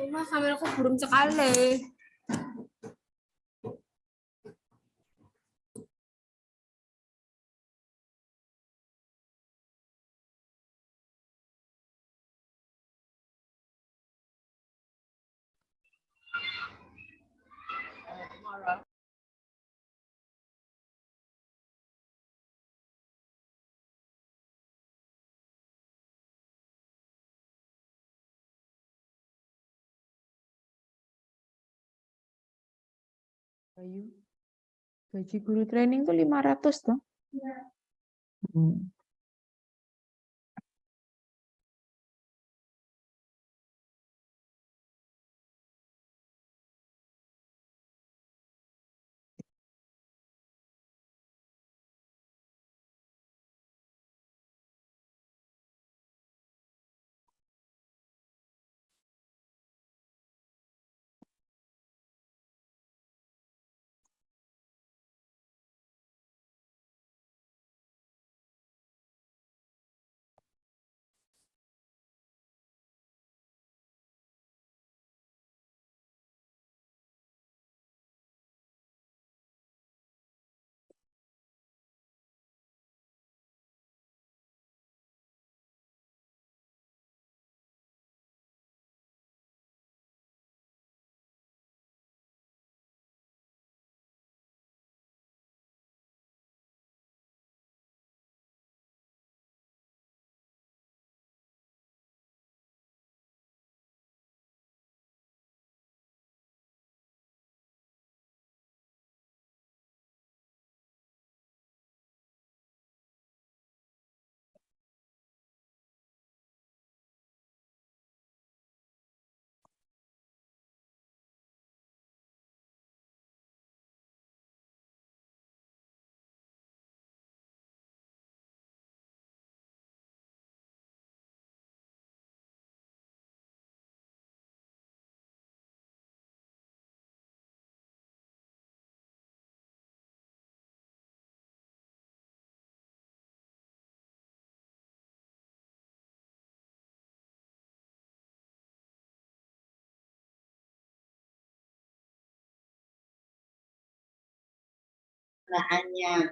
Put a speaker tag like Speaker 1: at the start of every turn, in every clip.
Speaker 1: Cuma kameraku burung sekali.
Speaker 2: Gaji guru training tuh 500 tuh.
Speaker 3: Bahannya.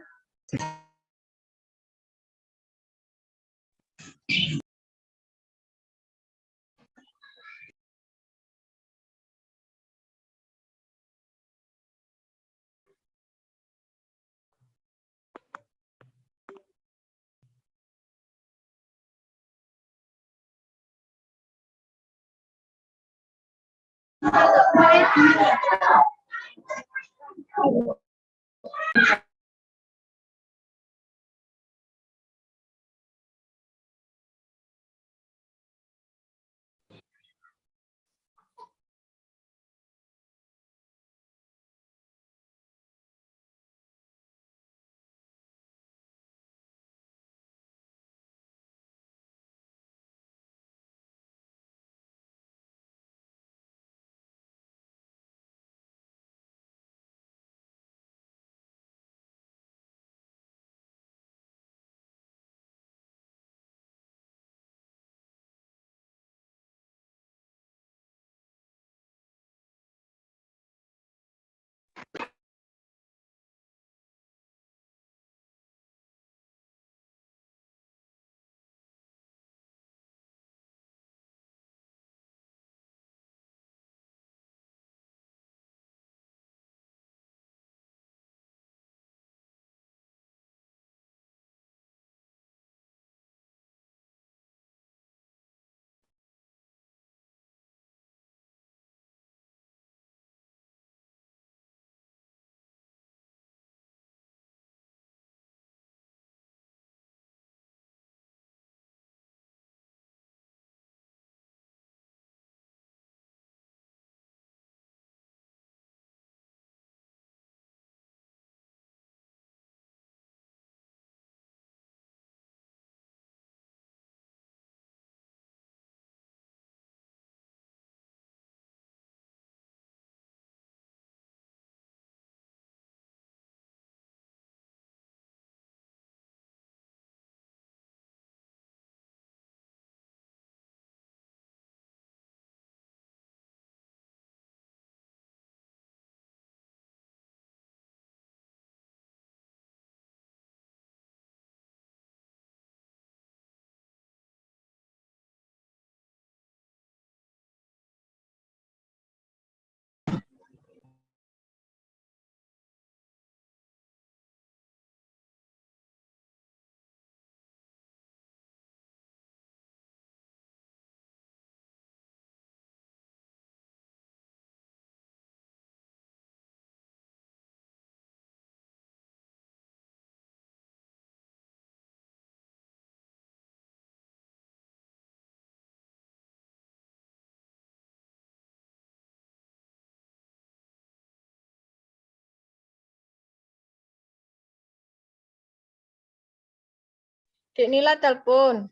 Speaker 3: Dek Nila telepon.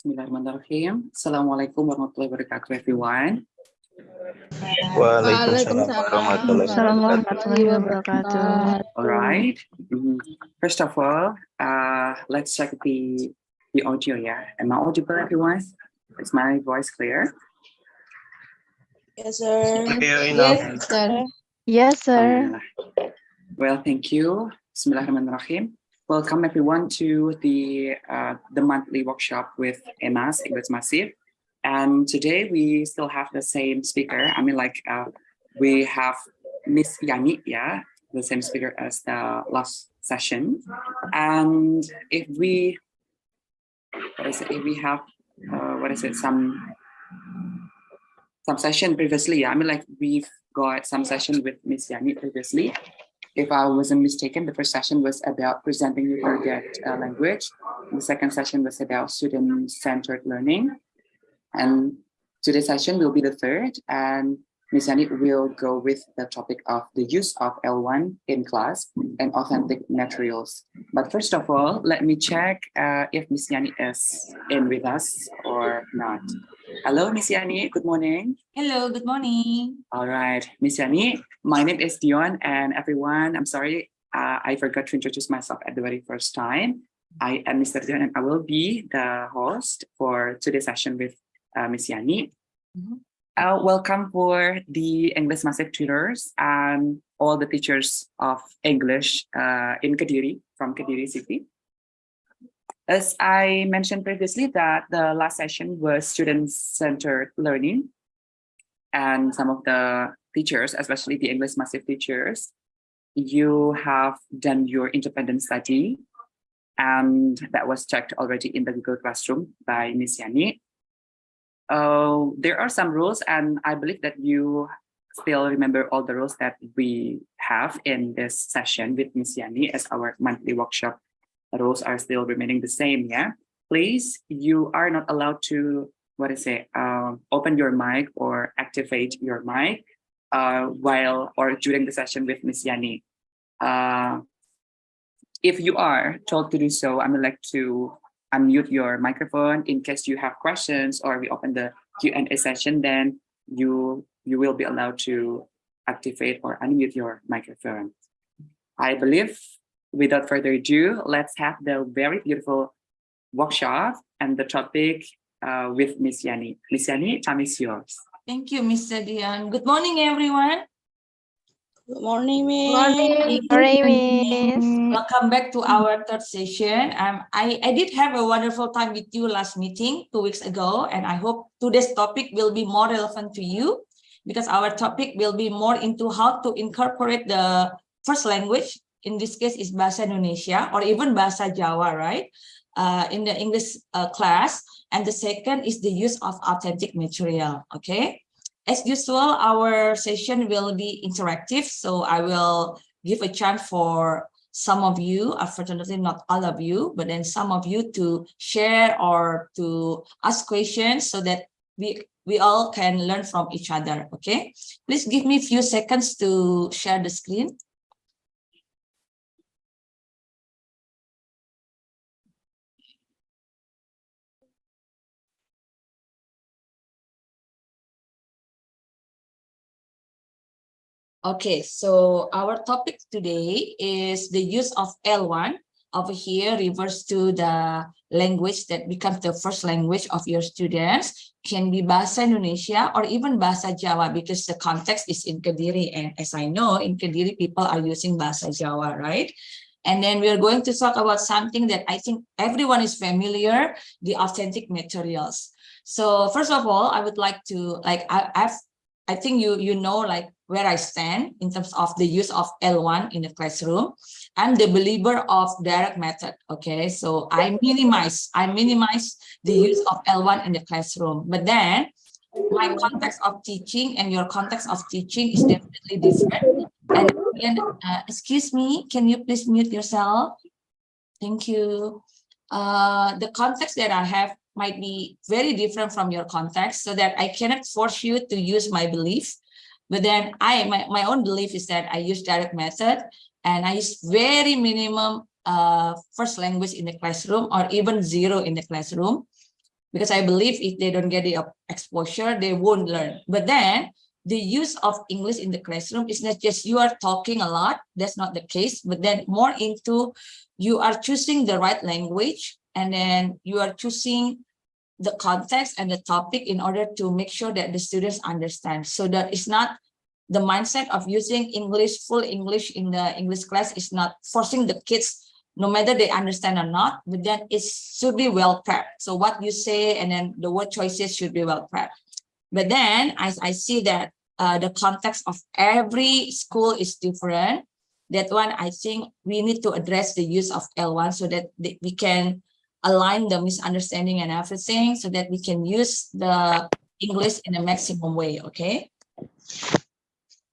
Speaker 4: Bismillahirrahmanirrahim. Assalamualaikum warahmatullahi wabarakatuh, everyone.
Speaker 5: Waalaikumsalam warahmatullahi wabarakatuh.
Speaker 4: All right. First of all, let's check the audio. Yeah, am I audible, everyone? Is my voice clear?
Speaker 3: Yes, sir.
Speaker 5: Yes,
Speaker 3: sir.
Speaker 5: Yes, sir.
Speaker 4: Alhamdulillah. Well, thank you. Bismillahirrahmanirrahim. Welcome everyone to the monthly workshop with EMAS, English Massive. And today we still have the same speaker. I mean, like we have Miss Yannik, yeah, the same speaker as the last session. And if we, some session previously, I mean, like we've got some session with Miss Yannik previously. If I wasn't mistaken, the first session was about presenting your target language. The second session was about student-centered learning. And today's session will be the third. And Ms. Yannik will go with the topic of the use of L1 in class and authentic materials. But first of all, let me check if Ms. Yannik is in with us or not. Hello, Ms. Yannik. Good morning.
Speaker 6: Hello, good morning.
Speaker 4: All right, Ms. Yannik, my name is Dion, and everyone, I'm sorry, I forgot to introduce myself at the very first time. I am Mr. Dion, and I will be the host for today's session with Ms. Yannik. Welcome for the English Massive tutors and all the teachers of English in Kediri, from Kediri City. As I mentioned previously, that the last session was student-centered learning, and some of the teachers, especially the English Massive teachers, you have done your independent study, and that was checked already in the Google Classroom by Ms. Yannik. There are some rules, and I believe that you still remember all the rules that we have in this session with Ms. Yannik, as our monthly workshop rules are still remaining the same. Yeah, please, you are not allowed to open your mic or activate your mic while or during the session with Ms. Yannik. If you are told to do so, I would like to unmute your microphone in case you have questions or we open the Q&A session, then you will be allowed to activate or unmute your microphone. I believe without further ado, let's have the very beautiful workshop and the topic with Ms. Yannik. Ms. Yannik, time is yours.
Speaker 6: Thank you, Mr. Dion. Good morning, everyone.
Speaker 3: Good morning, Miss.
Speaker 1: Morning.
Speaker 5: Morning, Miss.
Speaker 6: Welcome back to our third session. I did have a wonderful time with you last meeting 2 weeks ago, and I hope today's topic will be more relevant to you because our topic will be more into how to incorporate the first language. In this case is Bahasa Indonesia or even Bahasa Jawa, right? In the English class. And the second is the use of authentic material, okay? As usual, our session will be interactive, so I will give a chance for some of you, unfortunately not all of you, but then some of you to share or to ask questions so that we all can learn from each other, okay? Please give me a few seconds to share the screen. Okay, so our topic today is the use of L1. Over here refers to the language that becomes the first language of your students. Can be Bahasa Indonesia or even Bahasa Jawa because the context is in Kediri. And as I know, in Kediri, people are using Bahasa Jawa, right? And then we're going to talk about something that I think everyone is familiar, the authentic materials. So first of all, I would like to, I think you know like where I stand in terms of the use of L1 in the classroom. I'm the believer of direct method. Okay, so I minimize the use of L1 in the classroom. But then my context of teaching and your context of teaching is definitely different. And again, excuse me, can you please mute yourself? Thank you. The context that I have might be very different from your context, so that I cannot force you to use my belief. But then my own belief is that I use direct method and I use very minimum first language in the classroom or even zero in the classroom, because I believe if they don't get the exposure, they won't learn. But then the use of English in the classroom is not just you are talking a lot, that's not the case, but then more into you are choosing the right language, and then you are choosing the context and the topic in order to make sure that the students understand. So that it's not the mindset of using English, full English in the English class is not forcing the kids, no matter they understand or not, but then it should be well prepped. So what you say and then the word choices should be well prepped. But then I see that the context of every school is different. That one, I think we need to address the use of L1 so that we can align the misunderstanding and everything so that we can use the English in a maximum way, okay?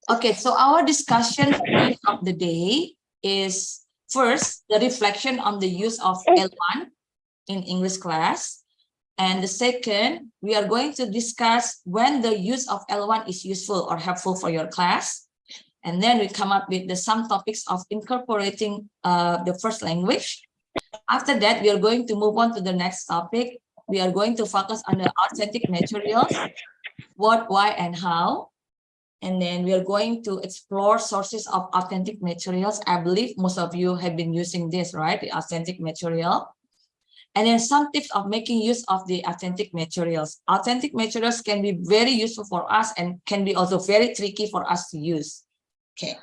Speaker 6: Okay, so our discussion point of the day is first, the reflection on the use of L1 in English class. And the second, we are going to discuss when the use of L1 is useful or helpful for your class. And then we come up with some topics of incorporating the first language. After that, we are going to move on to the next topic. We are going to focus on the authentic materials, what, why, and how. And then we are going to explore sources of authentic materials. I believe most of you have been using this, right? The authentic material. And then some tips of making use of the authentic materials. Authentic materials can be very useful for us and can be also very tricky for us to use. Okay.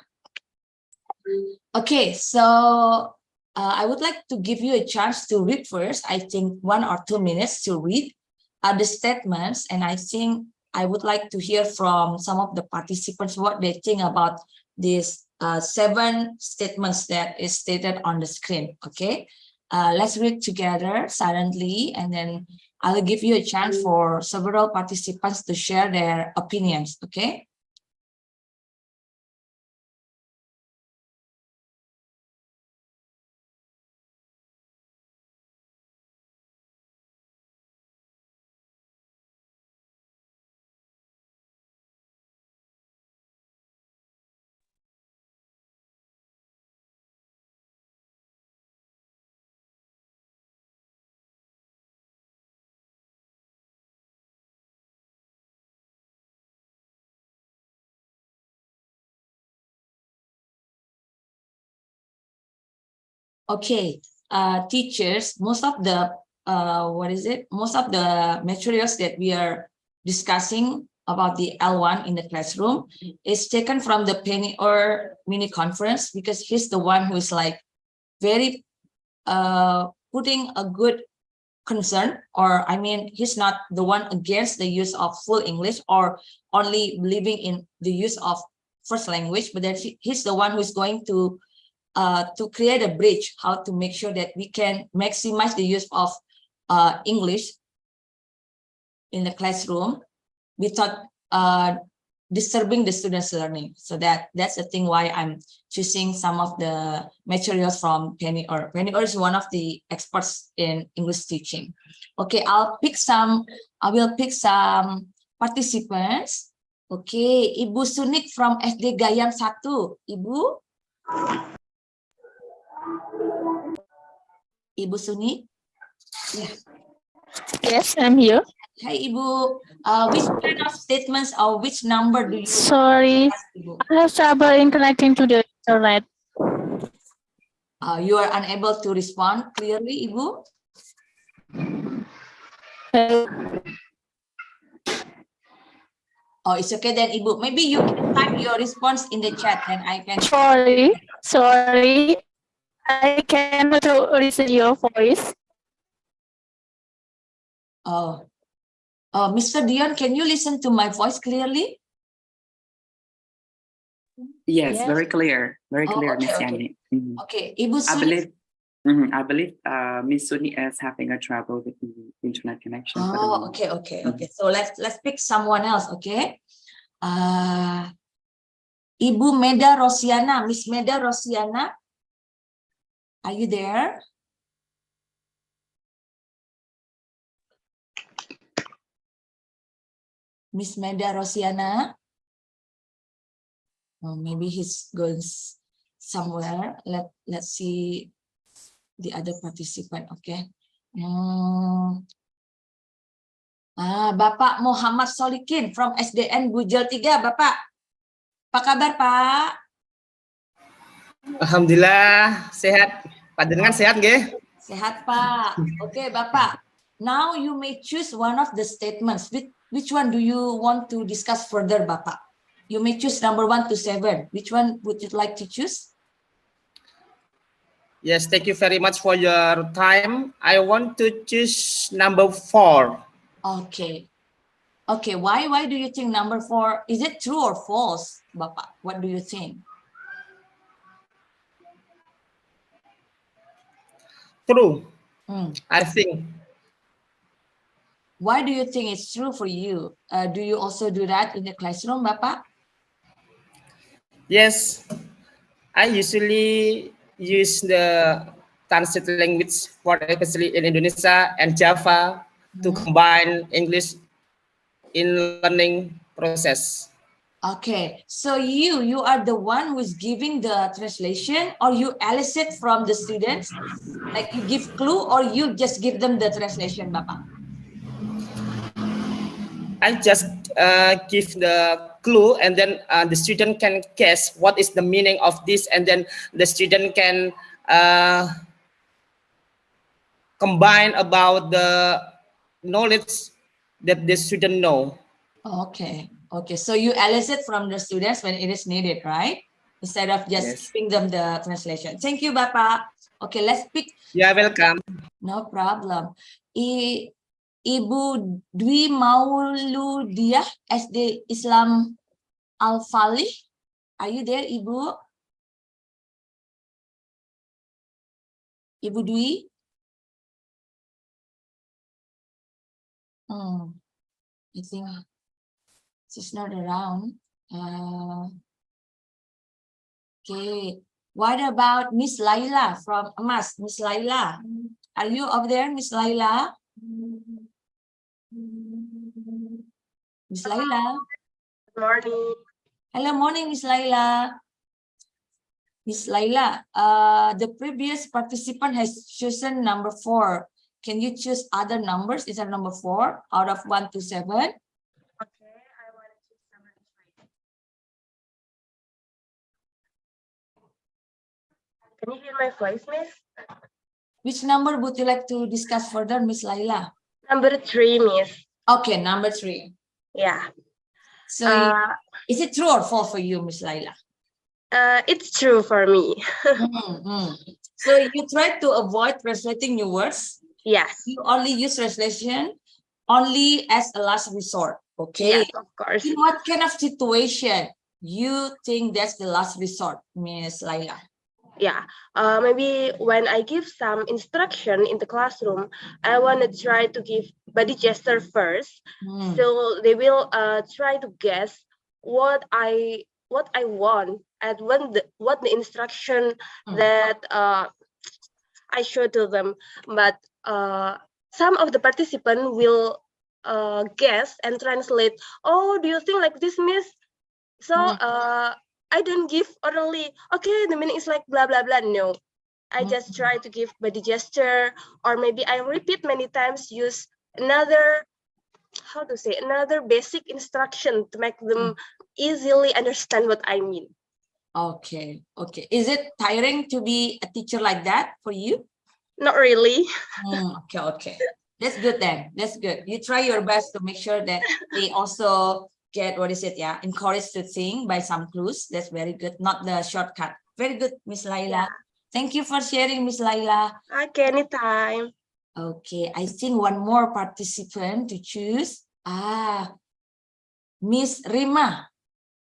Speaker 6: Okay, so I would like to give you a chance to read first. I think 1 or 2 minutes to read the statements. And I think I would like to hear from some of the participants what they think about these 7 statements that is stated on the screen. Okay. Let's read together silently, and then I'll give you a chance for several participants to share their opinions, okay? Okay, teachers, most of the, most of the materials that we are discussing about the L1 in the classroom is taken from the Penny or mini conference, because he's the one who is like very putting a good concern, or I mean, he's not the one against the use of full English or only believing in the use of first language, but that he's the one who's going to create a bridge, how to make sure that we can maximize the use of English in the classroom without disturbing the students' learning. So that's the thing why I'm choosing some of the materials from Penny Or. Penny Or is one of the experts in English teaching. Okay, I will pick some participants. Okay, Ibu Sunik from SD Gayam 1. Ibu? Ibu Sunik? Yeah.
Speaker 5: Yes, I'm here.
Speaker 6: Hi, Ibu. Which kind of statements or which number do you
Speaker 5: Sorry,
Speaker 6: Ibu?
Speaker 5: I have trouble in connecting to the internet.
Speaker 6: You are unable to respond clearly, Ibu? Oh, it's okay then, Ibu. Maybe you can type your response in the chat and I can.
Speaker 5: Sorry, I cannot listen your voice.
Speaker 6: Oh, Mr. Dion, can you listen to my voice clearly?
Speaker 4: Yes, very clear,
Speaker 6: Oh,
Speaker 4: Miss
Speaker 6: okay.
Speaker 4: Yannik. Mhm.
Speaker 6: Okay, Ibu
Speaker 4: I
Speaker 6: Suni.
Speaker 4: believe Miss Suni is having a trouble with the internet connection. for the
Speaker 6: Oh,
Speaker 4: moment.
Speaker 6: okay. So let's pick someone else, okay? Ibu Meda Rosiana, Miss Meda Rosiana, are you there? Miss Meda Rosiana? Oh, maybe he's going somewhere. Let's see the other participant, okay? Bapak Muhammad Solikin from SDN Bujel 3, Bapak. Apa kabar, Pak?
Speaker 3: Alhamdulillah sehat. Panjenengan sehat nggih?
Speaker 6: Sehat, Pak. Oke, Bapak. Now you may choose one of the statements. Which one do you want to discuss further, Bapak? You may choose number 1 to 7. Which one would you like to choose?
Speaker 3: Yes, thank you very much for your time. I want to choose number 4.
Speaker 6: Okay. Okay, why do you think number 4? Is it true or false, Bapak? What do you think?
Speaker 3: True, I think.
Speaker 6: Why do you think it's true for you? Do you also do that in the classroom, Bapak?
Speaker 3: Yes, I usually use the translate language for especially in Indonesia and Java to combine English in learning process.
Speaker 6: Okay, so you are the one who is giving the translation, or you elicit from the students, like you give clue, or you just give them the translation, Bapak?
Speaker 3: I just give the clue, and then the student can guess what is the meaning of this, and then the student can combine about the knowledge that the student know.
Speaker 6: Okay, so you elicit from the students when it is needed, right? Instead of just giving them the translation. Thank you, Bapak. Okay, let's pick.
Speaker 3: Yeah, welcome.
Speaker 6: No problem. Ibu Dwi Mauludiah, SD Islam Al-Falih. Are you there, Ibu? Ibu Dwi? I think she's not around. Okay. What about Miss Laila from EMAS? Miss Laila, are you over there, Miss Laila? Miss Laila.
Speaker 7: Good morning.
Speaker 6: Hello, morning, Miss Laila. Miss Laila, the previous participant has chosen number 4. Can you choose other numbers instead of number 4 out of 1 to 7?
Speaker 7: Okay, I want to choose number 3. Can you hear my voice, Miss?
Speaker 6: Which number would you like to discuss further, Miss Laila?
Speaker 7: Number 3, Miss.
Speaker 6: Okay, number 3.
Speaker 7: Yeah.
Speaker 6: So is it true or false for you, Miss Laila?
Speaker 7: It's true for me.
Speaker 6: So you try to avoid translating new words.
Speaker 7: Yes.
Speaker 6: You only use translation only as a last resort. Okay.
Speaker 7: Yes, of course.
Speaker 6: In what kind of situation you think that's the last resort, Miss Laila?
Speaker 7: Yeah. Maybe when I give some instruction in the classroom, I want to try to give body gesture first, so they will try to guess what I want and what the instruction that I show to them. But some of the participants will guess and translate. Oh, do you think like this, Miss? So I don't give orally. Okay, the meaning is like blah blah blah. No, I just try to give body gesture, or maybe I repeat many times. Use another another basic instruction to make them easily understand what I mean.
Speaker 6: Okay. Okay. Is it tiring to be a teacher like that for you?
Speaker 7: Not really.
Speaker 6: Okay. Okay. That's good then. That's good. You try your best to make sure that they also get, what is it? Yeah. Encouraged to think by some clues. That's very good. Not the shortcut. Very good, Miss Laila.
Speaker 7: Yeah.
Speaker 6: Thank you for sharing, Miss Laila.
Speaker 7: Okay, anytime.
Speaker 6: Okay. I think one more participant to choose. Miss Rima.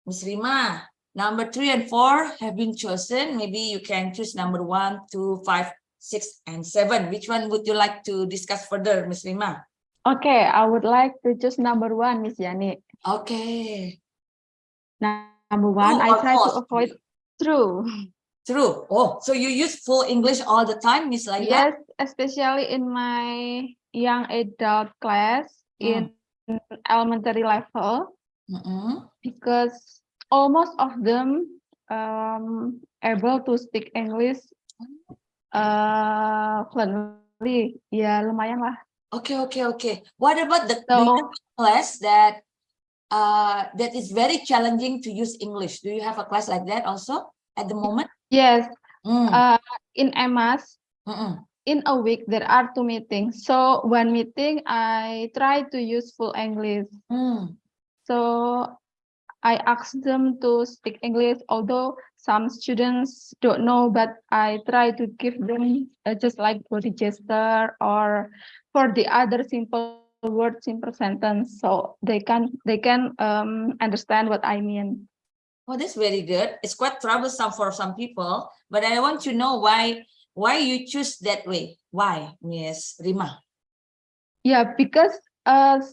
Speaker 6: Miss Rima. Number 3 and 4 have been chosen. Maybe you can choose number 1, 2, 5, 6, and 7. Which one would you like to discuss further, Miss Rima?
Speaker 2: Okay, I would like to choose number 1, Miss Yannik.
Speaker 6: Okay.
Speaker 2: Number 1, I try to avoid true.
Speaker 6: True. Oh, so you use full English all the time, Miss Laila?
Speaker 2: Yes, especially in my young adult class in elementary level, because almost of them able to speak English fluently. Ya, lumayan lah.
Speaker 6: Okay, okay, okay. What about the class that is very challenging to use English? Do you have a class like that also at the moment?
Speaker 2: Yes. In EMAS, in a week there are 2 meetings. So one meeting I try to use full English. So I ask them to speak English, although some students don't know, but I try to give them just like body gesture or for the other simple word, simple sentence, so they can understand what I mean.
Speaker 6: Oh, that's very good. It's quite troublesome for some people, but I want to know why you choose that way. Why, Miss Rima?
Speaker 2: Yeah, because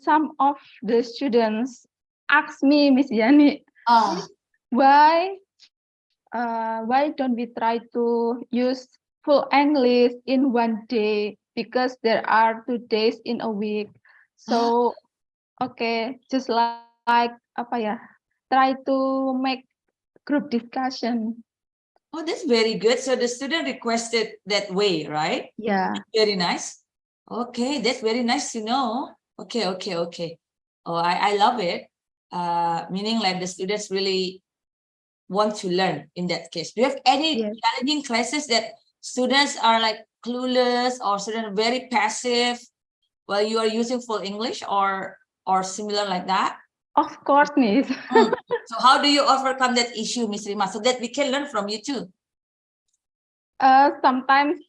Speaker 2: some of the students ask me, Miss Yannik, why don't we try to use full English in one day, because there are 2 days in a week. So okay, just like apa ya, try to make group discussion.
Speaker 6: Oh, that's very good. So the student requested that way, right?
Speaker 2: Yeah.
Speaker 6: Very nice. Okay, that's very nice to know. Okay, okay, okay. Oh, I love it. Meaning like the students really want to learn in that case. Do you have any challenging classes that students are like clueless or students very passive while you are using full English or similar like that?
Speaker 2: Of course, Miss.
Speaker 6: So how do you overcome that issue, Miss Rima, so that we can learn from you too?
Speaker 2: Sometimes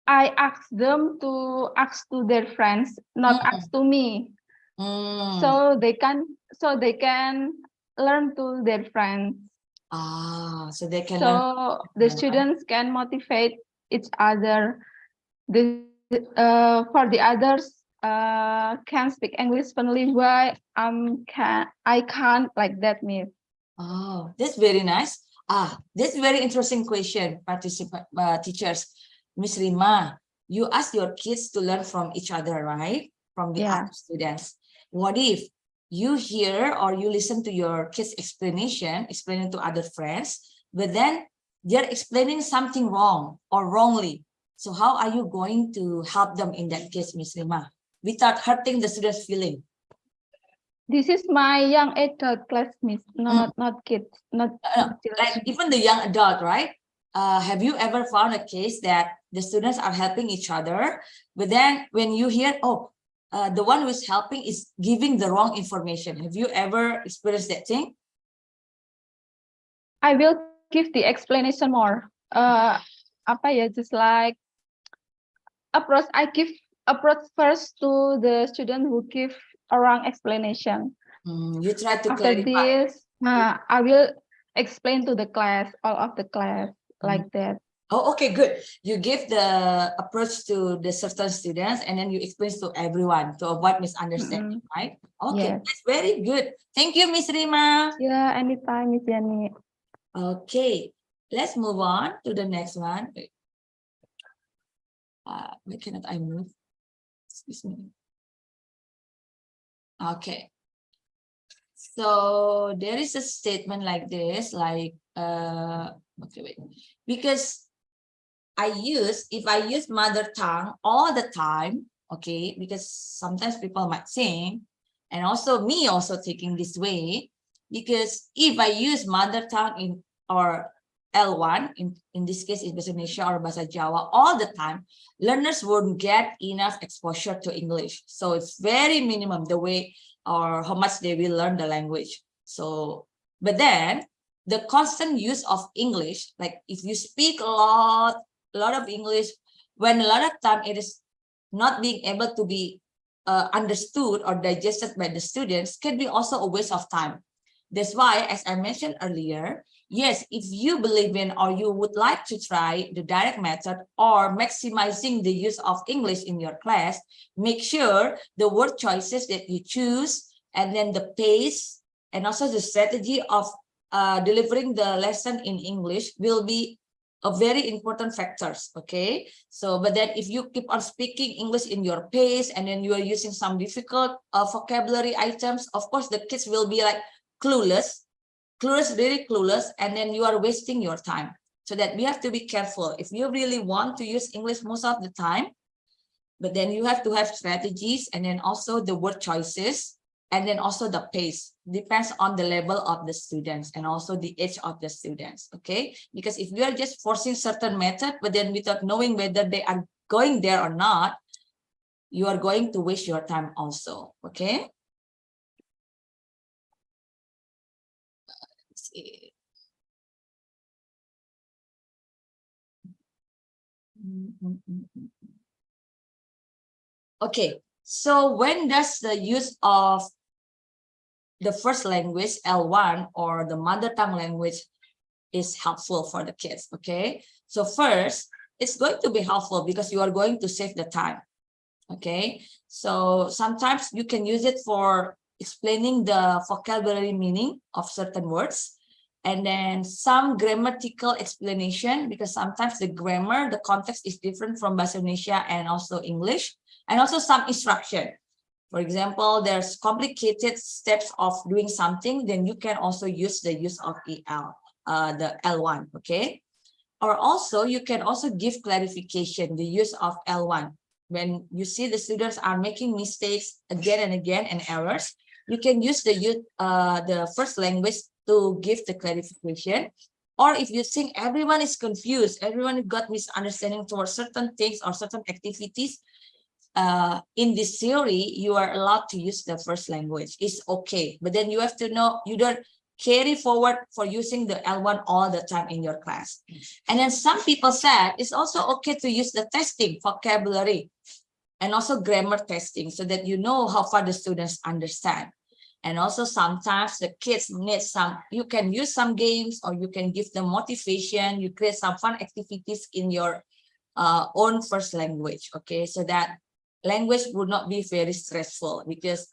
Speaker 2: I ask them to ask to their friends, not ask to me. So they can learn to their friends.
Speaker 6: So they can
Speaker 2: learn.
Speaker 6: learn.
Speaker 2: The students can motivate each other. For the others can speak English fluently. Why I can't like that, Miss?
Speaker 6: Oh, that's very nice. That's a very interesting question, participant teachers. Miss Rima, you ask your kids to learn from each other, right? From the other students. What if you hear or you listen to your kids' explaining to other friends, but then they're explaining something wrong or wrongly? So how are you going to help them in that case, Miss Rima, without hurting the students' feeling?
Speaker 2: This is my young adult class, Miss. Not kids, not
Speaker 6: like even the young adult, right? Have you ever found a case that the students are helping each other, but then when you hear, oh, the one who is helping is giving the wrong information. Have you ever experienced that thing?
Speaker 2: I will give the explanation more. Just like approach. I give approach first to the student who give a wrong explanation.
Speaker 6: You try to
Speaker 2: After
Speaker 6: clarify.
Speaker 2: this, I will explain to the class, all of the class, like that.
Speaker 6: Oh, okay, good. You give the approach to the certain students and then you explain to everyone to avoid misunderstanding, right? Okay,
Speaker 2: Yes.
Speaker 6: that's very good. Thank you, Miss Rima.
Speaker 2: Yeah, anytime, Miss Yannik.
Speaker 6: Okay, let's move on to the next one. Why cannot I move? Excuse me. Okay. So there is a statement like this, like, okay, wait, because if I use mother tongue all the time, okay, because sometimes people might think, and also me also taking this way, because if I use mother tongue in or L1, in this case is Bahasa Indonesia or Bahasa Jawa all the time, learners won't get enough exposure to English. So it's very minimum the way or how much they will learn the language. So, but then the constant use of English, like if you speak a lot of English, when a lot of time it is not being able to be understood or digested by the students, can be also a waste of time. That's why, as I mentioned earlier, yes, if you believe in or you would like to try the direct method or maximizing the use of English in your class, make sure the word choices that you choose and then the pace and also the strategy of delivering the lesson in English will be a very important factors, okay? So, but then if you keep on speaking English in your pace and then you are using some difficult vocabulary items, of course, the kids will be like clueless, really clueless, and then you are wasting your time. So that we have to be careful. If you really want to use English most of the time, but then you have to have strategies and then also the word choices and then also the pace. Depends on the level of the students and also the age of the students, okay? Because if you are just forcing certain method, but then without knowing whether they are going there or not, you are going to waste your time also, okay? Let's see. Okay, so when does the use of the first language, L1, or the mother tongue language is helpful for the kids, okay? So first, it's going to be helpful because you are going to save the time, okay? So sometimes you can use it for explaining the vocabulary meaning of certain words, and then some grammatical explanation, because sometimes the grammar, the context is different from Bahasa Indonesia and also English, and also some instruction. For example, there's complicated steps of doing something, then you can also use the use of EL, the L1, okay? Or also, you can also give clarification, the use of L1. When you see the students are making mistakes again and again and errors, you can use the first language to give the clarification. Or if you think everyone is confused, everyone got misunderstanding towards certain things or certain activities, in this theory, you are allowed to use the first language. It's okay, but then you have to know you don't carry forward for using the L1 all the time in your class. And then some people said it's also okay to use the testing vocabulary and also grammar testing so that you know how far the students understand. And also sometimes the kids need you can use some games or you can give them motivation, you create some fun activities in your own first language, okay? So that language would not be very stressful, because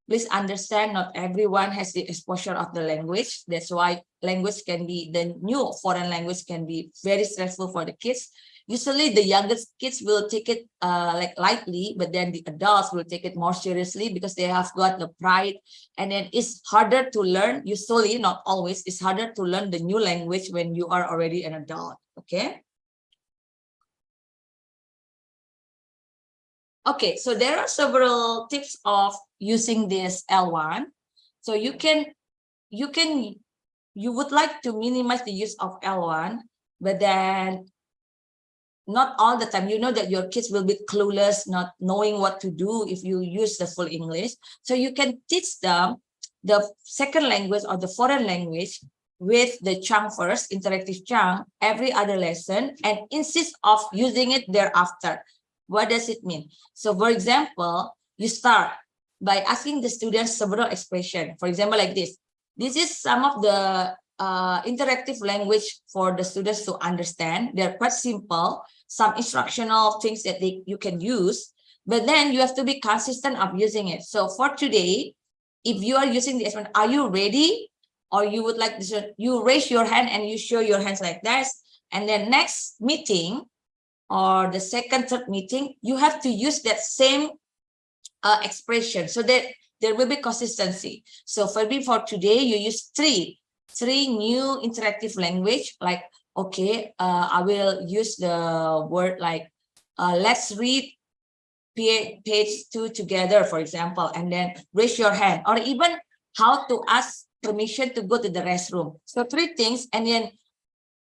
Speaker 6: please understand not everyone has the exposure of the language. That's why language can be, the new foreign language can be very stressful for the kids. Usually the youngest kids will take it like lightly, but then the adults will take it more seriously because they have got the pride. And then it's harder to learn, usually, not always, it's harder to learn the new language when you are already an adult, okay? Okay, so there are several tips of using this L1. So you would like to minimize the use of L1, but then not all the time. You know that your kids will be clueless, not knowing what to do if you use the full English. So you can teach them the second language or the foreign language with the chunk first, interactive chunk, every other lesson, and insist of using it thereafter. What does it mean? So for example, you start by asking the students several expressions. For example, like this. This is some of the interactive language for the students to understand. They're quite simple, some instructional things that you can use, but then you have to be consistent of using it. So for today, if you are using the experiment, are you ready? Or you would like this, you raise your hand and you show your hands like this. And then next meeting or the second, third meeting, you have to use that same expression so that there will be consistency. So for today, you use three new interactive language, like, okay, I will use the word like, let's read page 2 together, for example, and then raise your hand, or even how to ask permission to go to the restroom. So 3 things, and then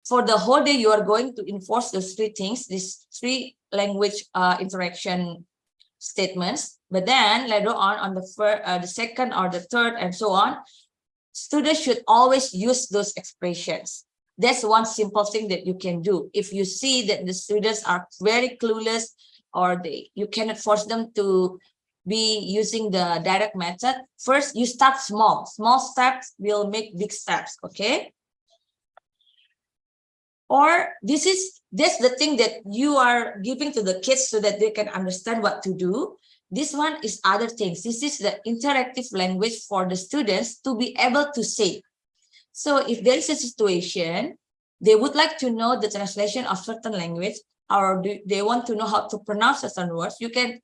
Speaker 6: for the whole day, you are going to enforce those 3 things, these 3 language interaction statements. But then later on the second or the third and so on, students should always use those expressions. That's one simple thing that you can do. If you see that the students are very clueless, or you cannot force them to be using the direct method, first you start small. Small steps will make big steps, okay? Or that's the thing that you are giving to the kids so that they can understand what to do. This one is other things. This is the interactive language for the students to be able to say. So if there is a situation, they would like to know the translation of certain language, or they want to know how to pronounce certain words, you can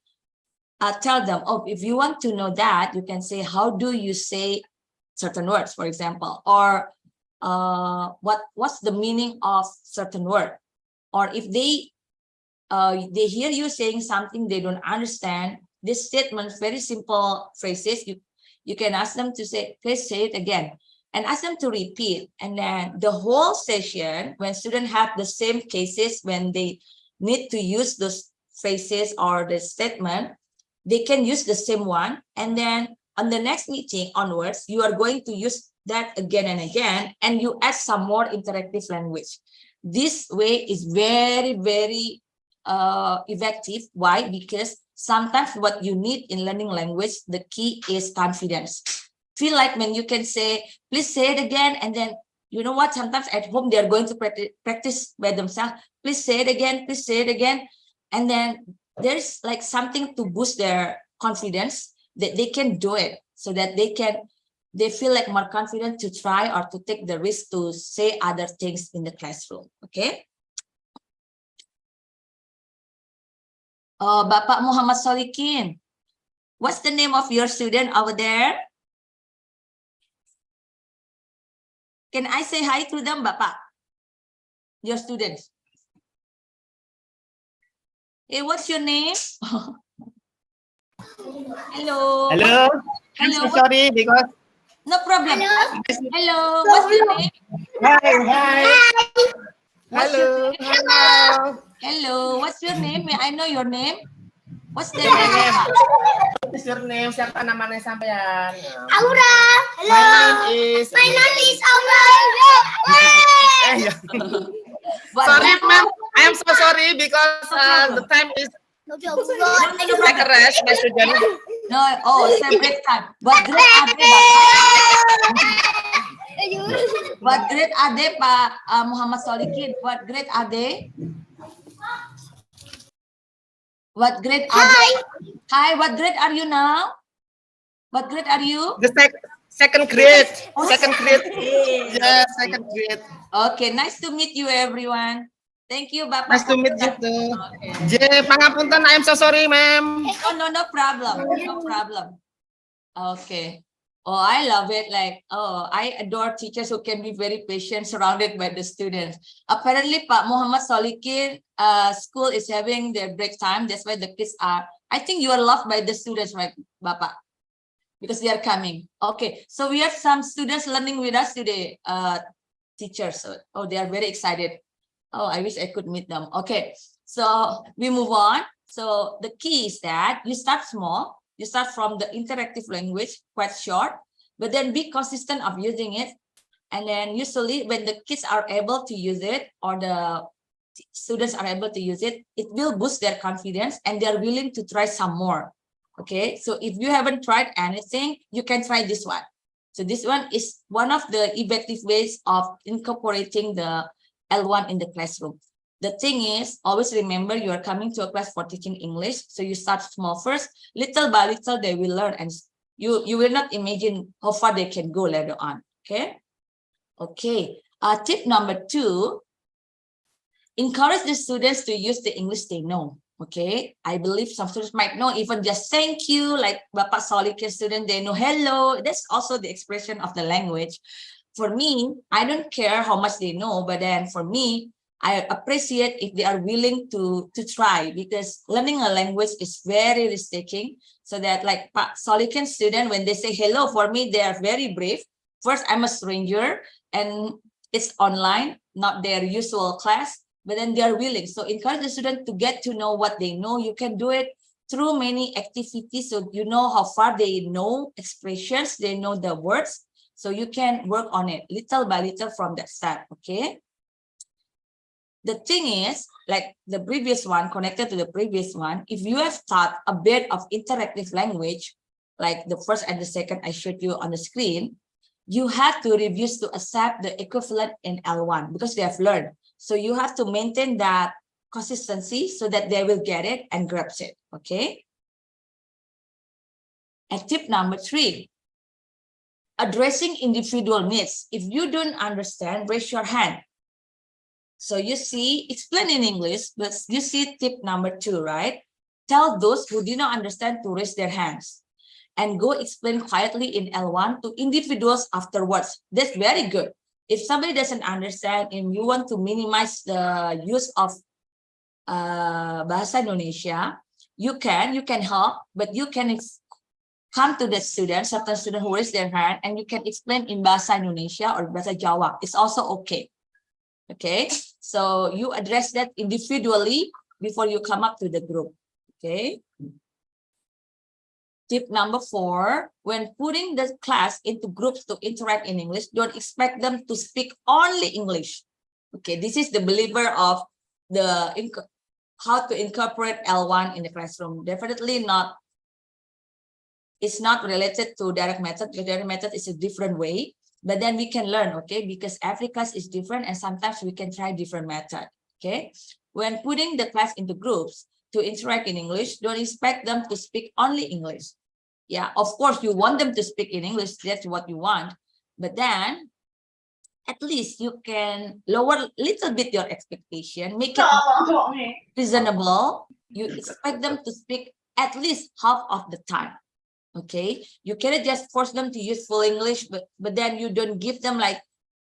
Speaker 6: tell them, oh, if you want to know that, you can say, how do you say certain words, for example, or what's the meaning of certain word? Or if they hear you saying something they don't understand, this statement, very simple phrases, you can ask them to say, please say it again, and ask them to repeat. And then the whole session, when students have the same cases, when they need to use those phrases or the statement, they can use the same one. And then on the next meeting onwards, you are going to use that again and again, and you add some more interactive language. This way is very, very effective. Why? Because sometimes what you need in learning language, the key is confidence. Feel like when you can say, please say it again, and then you know what, sometimes at home they're going to practice by themselves, please say it again, please say it again, and then there's like something to boost their confidence that they can do it, so that they feel like more confident to try or to take the risk to say other things in the classroom. Okay. Bapak Muhammad Solikin, what's the name of your student over there? Can I say hi to them, Bapak? Your students. Hey, what's your name? Hello.
Speaker 3: Hello. I'm
Speaker 6: Hello.
Speaker 3: so sorry because
Speaker 6: No problem. Hello. What's your name?
Speaker 3: hi.
Speaker 6: What's your
Speaker 3: Hello.
Speaker 6: name?
Speaker 3: Hello.
Speaker 6: Hello. What's your name? May I know your name? What's the
Speaker 3: Your
Speaker 6: name?
Speaker 3: name? What's your name? Siapa namanya sampean?
Speaker 8: Aura. Hello.
Speaker 3: My name is
Speaker 8: Aura.
Speaker 3: yeah.
Speaker 6: What?
Speaker 3: Sorry, ma'am. I am so sorry because the time is take a rest, my student.
Speaker 6: No, oh, separate time. What grade are they, Bapak? What grade are they, Pak Muhammad Solikin? What grade are they? What grade are they? Hi, what grade are you now? What grade are you?
Speaker 3: The second grade.
Speaker 6: Oh,
Speaker 3: Second grade. Yeah, second grade.
Speaker 6: Okay, nice to meet you, everyone. Thank you, Bapak.
Speaker 3: Nice to meet you too.
Speaker 6: Okay.
Speaker 3: Pangapunten, I am so sorry, ma'am.
Speaker 6: No problem. No problem. Okay. Oh, I love it. Like, oh, I adore teachers who can be very patient, surrounded by the students. Apparently, Pak Muhammad Solikin school is having their break time. That's why the kids are. I think you are loved by the students, right, Bapak? Because they are coming. Okay. So we have some students learning with us today. Teachers. Oh, they are very excited. Oh, I wish I could meet them. Okay, so we move on. So the key is that you start small. You start from the interactive language, quite short, but then be consistent of using it. And then usually when the kids are able to use it, or the students are able to use it, it will boost their confidence and they're willing to try some more. Okay, so if you haven't tried anything, you can try this one. So this one is one of the effective ways of incorporating the L1 in the classroom. The thing is, always remember you are coming to a class for teaching English. So you start small first, little by little they will learn, and you will not imagine how far they can go later on. Okay. Okay. Tip number 2, encourage the students to use the English they know. Okay, I believe some students might know even just thank you, like Bapak Solikin student, they know hello. That's also the expression of the language. For me, I don't care how much they know, but then for me, I appreciate if they are willing to try, because learning a language is very risk-taking. So that like Pak Solikin student, when they say hello, for me, they are very brave. First, I'm a stranger and it's online, not their usual class. But then they are willing. So encourage the student to get to know what they know. You can do it through many activities. So you know how far they know expressions, they know the words. So you can work on it little by little from that start. Okay. The thing is, like the previous one, connected to the previous one, if you have taught a bit of interactive language, like the first and the second I showed you on the screen, you have to review to accept the equivalent in L1 because they have learned. So you have to maintain that consistency so that they will get it and grasp it, okay? And tip number 3, addressing individual needs. If you don't understand, raise your hand. So you see, explain in English, but you see tip number 2, right? Tell those who do not understand to raise their hands and go explain quietly in L1 to individuals afterwards. That's very good. If somebody doesn't understand and you want to minimize the use of Bahasa Indonesia, you can help, but you can come to the student, certain student who raise their hand, and you can explain in Bahasa Indonesia or Bahasa Jawa. It's also okay. Okay, so you address that individually before you come up to the group. Okay. Tip number 4, when putting the class into groups to interact in English, don't expect them to speak only English. Okay, this is the believer of the how to incorporate L1 in the classroom. Definitely not, it's not related to direct method. The direct method is a different way, but then we can learn, okay, because every class is different and sometimes we can try different method. Okay, when putting the class into groups to interact in English, don't expect them to speak only English. Yeah, of course, you want them to speak in English. That's what you want. But then, at least you can lower a little bit your expectation, make it reasonable. You expect them to speak at least half of the time. Okay, you cannot just force them to use full English, but then you don't give them like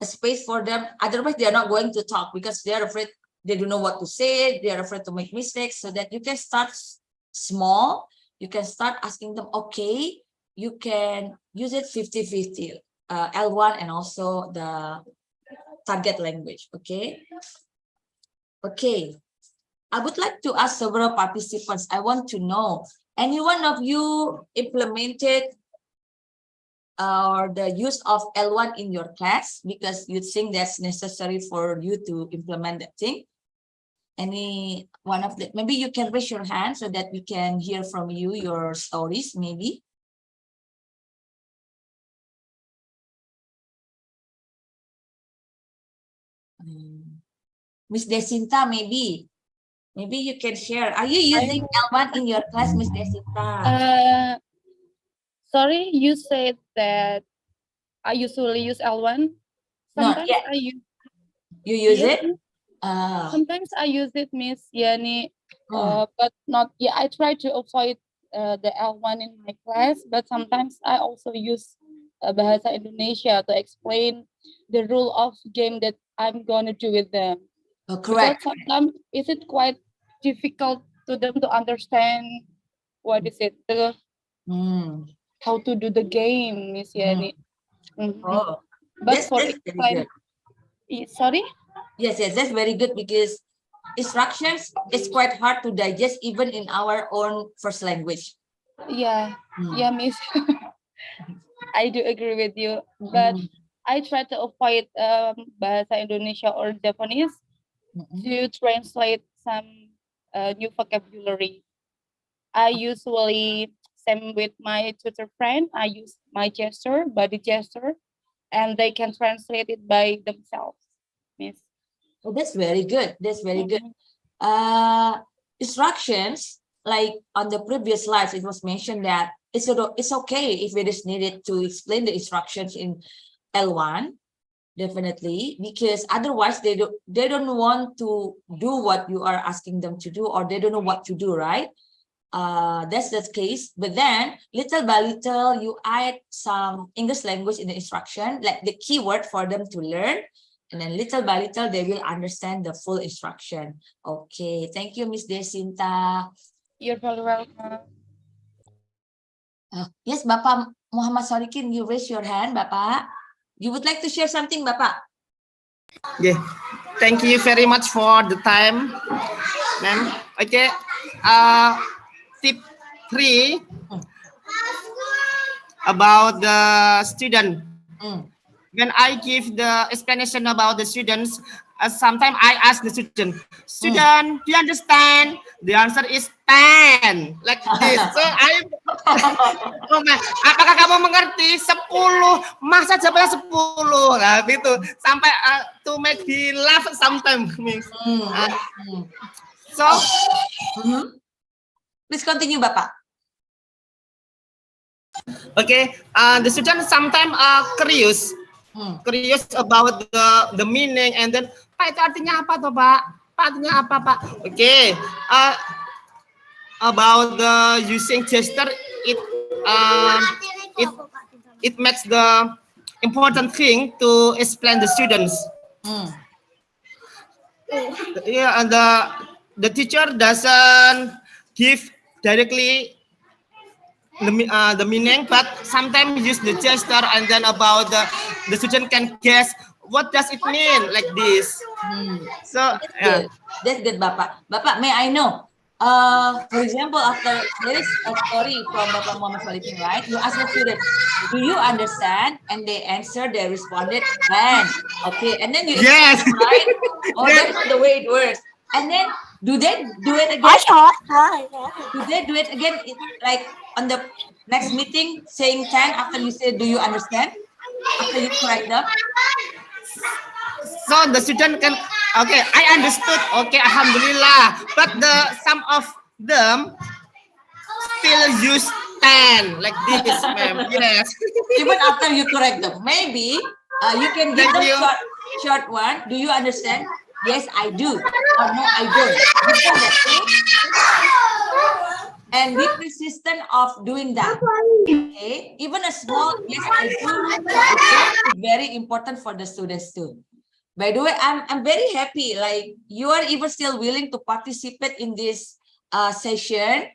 Speaker 6: a space for them. Otherwise, they are not going to talk because they are afraid, they don't know what to say. They are afraid to make mistakes. So that you can start small. You can start asking them, okay, you can use it 50-50, L1 and also the target language, okay? Okay, I would like to ask several participants. I want to know, any one of you implemented the use of L1 in your class because you think that's necessary for you to implement that thing? Any one of the, maybe you can raise your hand so that we can hear from you your stories, maybe. Miss Desinta, maybe you can share. Are you using L1 in your class, Miss Desinta?
Speaker 2: Sorry, you said that I usually use L1. Sometimes
Speaker 6: yeah.
Speaker 2: I use.
Speaker 6: You use
Speaker 2: yes,
Speaker 6: it?
Speaker 2: Sometimes I use it, Miss Yannik, but not. Yeah, I try to avoid the L1 in my class, but sometimes I also use Bahasa Indonesia to explain the rule of game that I'm gonna do with them.
Speaker 6: Oh, correct.
Speaker 2: Because sometimes is it quite difficult to them to understand what is it how to do the game, Miss Yannik.
Speaker 6: Oh,
Speaker 2: But
Speaker 6: that's
Speaker 2: for
Speaker 6: very good.
Speaker 2: sorry.
Speaker 6: Yes, that's very good because instructions is quite hard to digest even in our own first language.
Speaker 2: Yeah, yeah, Miss. I do agree with you, but I try to avoid bahasa Indonesia or Japanese to translate some new vocabulary. I usually, same with my tutor friend, I use my gesture, body gesture, and they can translate it by themselves. Miss.
Speaker 6: Oh, that's very good. That's very good. Instructions, like on the previous slides, it was mentioned that it's okay if it is needed to explain the instructions in L1, definitely, because otherwise they don't want to do what you are asking them to do, or they don't know what to do, right? That's the case. But then little by little, you add some English language in the instruction, like the keyword for them to learn. And then little by little, they will understand the full instruction. Okay, thank you, Miss Desinta.
Speaker 2: You're very welcome.
Speaker 6: Yes, Bapak Muhammad Sorikin, you raise your hand, Bapak. You would like to share something, Bapak?
Speaker 3: Yeah, thank you very much for the time, ma'am. Okay, tip 3 about the student. When I give the explanation about the students, sometimes I ask the student, do you understand? The answer is 10, like this. So oh man, apakah kamu mengerti? 10, masa jawabannya 10? Nah, gitu. Sampai to make he laugh sometimes. So,
Speaker 6: please continue, Bapak.
Speaker 3: Okay, the students sometimes are curious about the meaning, and then Pak itu artinya apa toh Pak? Pak artinya apa Pak? Okay, about the using gesture, it makes the important thing to explain the students. Yeah, and the teacher doesn't give directly the meaning, but sometimes use the gesture, and then about the student can guess what does it mean, like this. So
Speaker 6: that's good, Bapak. Bapak, may I know? For example, after there is a story from Bapak Muhammad Salihin, right? You ask the student, do you understand? And they answer, they responded, then. Okay, and then you
Speaker 3: yes,
Speaker 6: right? Oh, yes. That's not the way it works. And then do they do it again? Do they do it again? Like on the next meeting, saying 10 after you say, do you understand? After you correct them.
Speaker 3: So the student can, okay, I understood. Okay, alhamdulillah. But some of them still use 10 like this, ma'am. Yes.
Speaker 6: Even after you correct them, maybe you can give them short one. Do you understand? Yes, I do. Or no, I don't. And be persistent of doing that. Okay, even a small yes, I do is very important for the students too. By the way, I'm very happy. Like you are even still willing to participate in this session.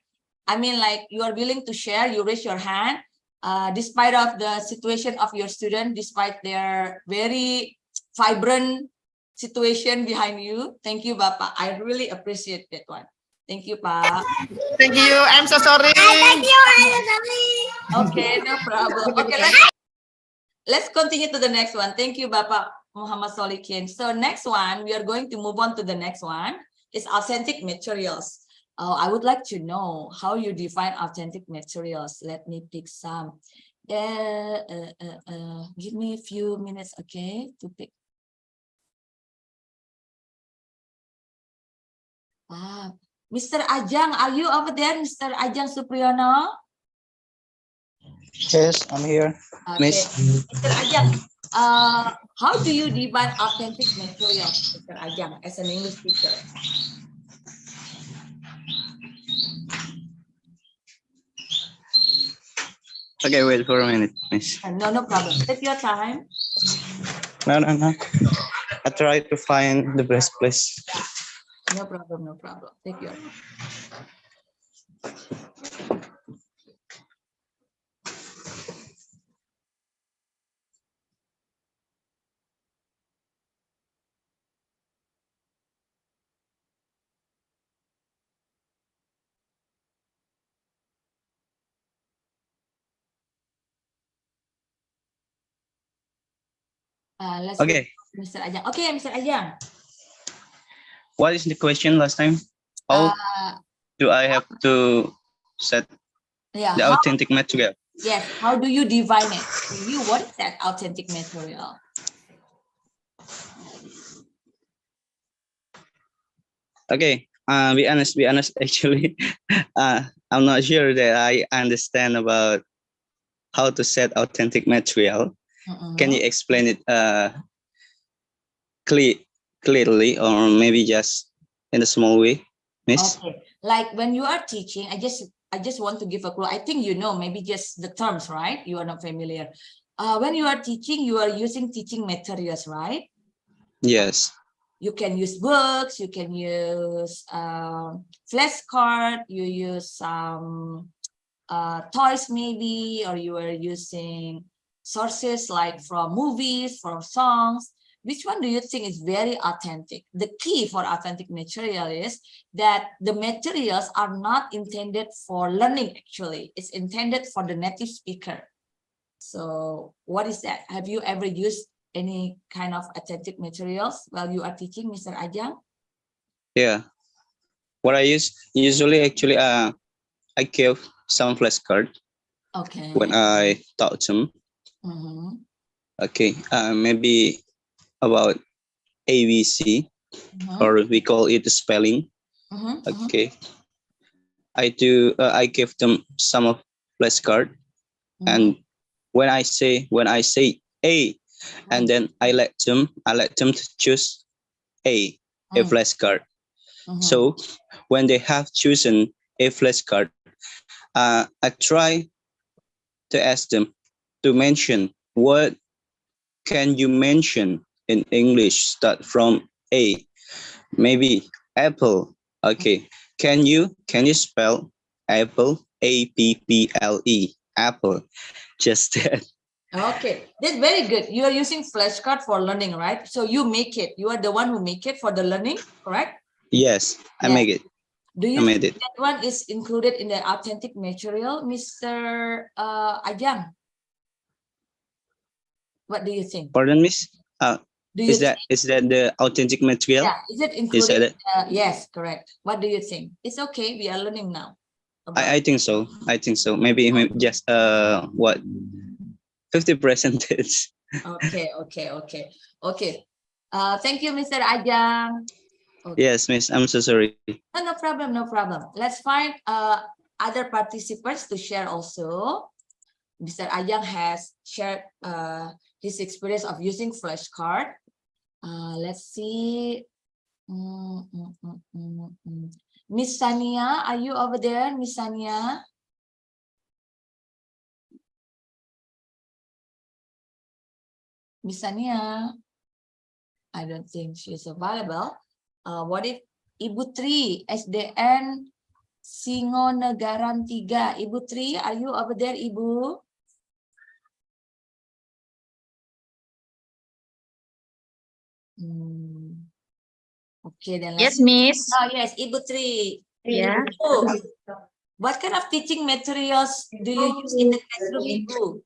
Speaker 6: I mean, like you are willing to share. You raise your hand, despite of the situation of your student, despite their very vibrant situation behind you. Thank you, Bapak. I really appreciate that one. Thank you, Pak.
Speaker 3: Thank you. I'm so sorry.
Speaker 8: Thank you. I'm so sorry.
Speaker 6: Okay, no problem. Okay, let's continue to the next one. Thank you, Bapak Muhammad Solikin. So next one, we are going to move on to the next one. Is authentic materials. I would like to know how you define authentic materials. Let me pick some. Give me a few minutes, okay, to pick. Mr. Ajang, are you over there, Mr. Ajang Supriyono?
Speaker 9: Yes, I'm here,
Speaker 6: Okay.
Speaker 9: Miss.
Speaker 6: Mr. Ajang, how do you define authentic material, Mr. Ajang, as an English teacher?
Speaker 9: Okay, wait for a minute, Miss.
Speaker 6: No problem. Take your time.
Speaker 9: No. I try to find the best place.
Speaker 6: No problem, no problem. Take your time. Let's
Speaker 9: Okay.
Speaker 6: Mr. Ajang. Okay, Mr. Ajang.
Speaker 9: What is the question last time? How do I have to set
Speaker 6: Yeah.
Speaker 9: the authentic material?
Speaker 6: Yes. How do you define it? For you, what is that authentic material?
Speaker 9: Okay. Be honest. Actually, I'm not sure that I understand about how to set authentic material. Can you explain it clearly, or maybe just in a small way, Miss?
Speaker 6: Okay. Like when you are teaching, I just want to give a clue. I think you know, maybe just the terms, right? You are not familiar. When you are teaching, you are using teaching materials, right?
Speaker 9: Yes.
Speaker 6: You can use books, you can use flashcard, you use some toys maybe, or you are using sources like from movies, from songs. Which one do you think is very authentic? The key for authentic material is that the materials are not intended for learning, actually. It's intended for the native speaker. So what is that? Have you ever used any kind of authentic materials while you are teaching, Mr. Ajang?
Speaker 9: Yeah. What I usually actually I give some flashcard.
Speaker 6: Okay.
Speaker 9: When I taught them. Okay. Maybe about ABC, or we call it spelling. Okay. I give them some of flashcard, and when I say A, and then I let them to choose a flashcard. So when they have chosen a flashcard, I try to ask them to mention what can you mention in English start from A, maybe apple. Okay, can you spell apple? APPLE, apple. Just that.
Speaker 6: Okay, that's very good. You are using flashcard for learning, right? So you make it. You are the one who make it for the learning, correct?
Speaker 9: Yes, I make it.
Speaker 6: Do you
Speaker 9: think
Speaker 6: that one is included in the authentic material, Mr. Ajang? What do you think?
Speaker 9: Pardon, Miss? Is that the authentic material?
Speaker 6: Yeah, is it included? Yes, correct. What do you think? It's okay. We are learning now.
Speaker 9: I think so. Maybe just what 50%.
Speaker 6: Okay. Thank you, Mr. Ajang.
Speaker 9: Okay. Yes, Miss. I'm so sorry.
Speaker 6: No problem. Let's find other participants to share also. Mr. Ajang has shared his experience of using flashcard. Let's see. Miss Sania, are you over there, Miss Sania? Miss Sania, I don't think she's available. What if Ibu Tri, SDN Singonegaran 3. Ibu Tri, are you over there, Ibu? Okay, then let's...
Speaker 5: Yes, Miss.
Speaker 6: Oh, yes, Ibu Tri.
Speaker 5: Yeah.
Speaker 6: What kind of teaching materials do you use in the classroom, Ibu?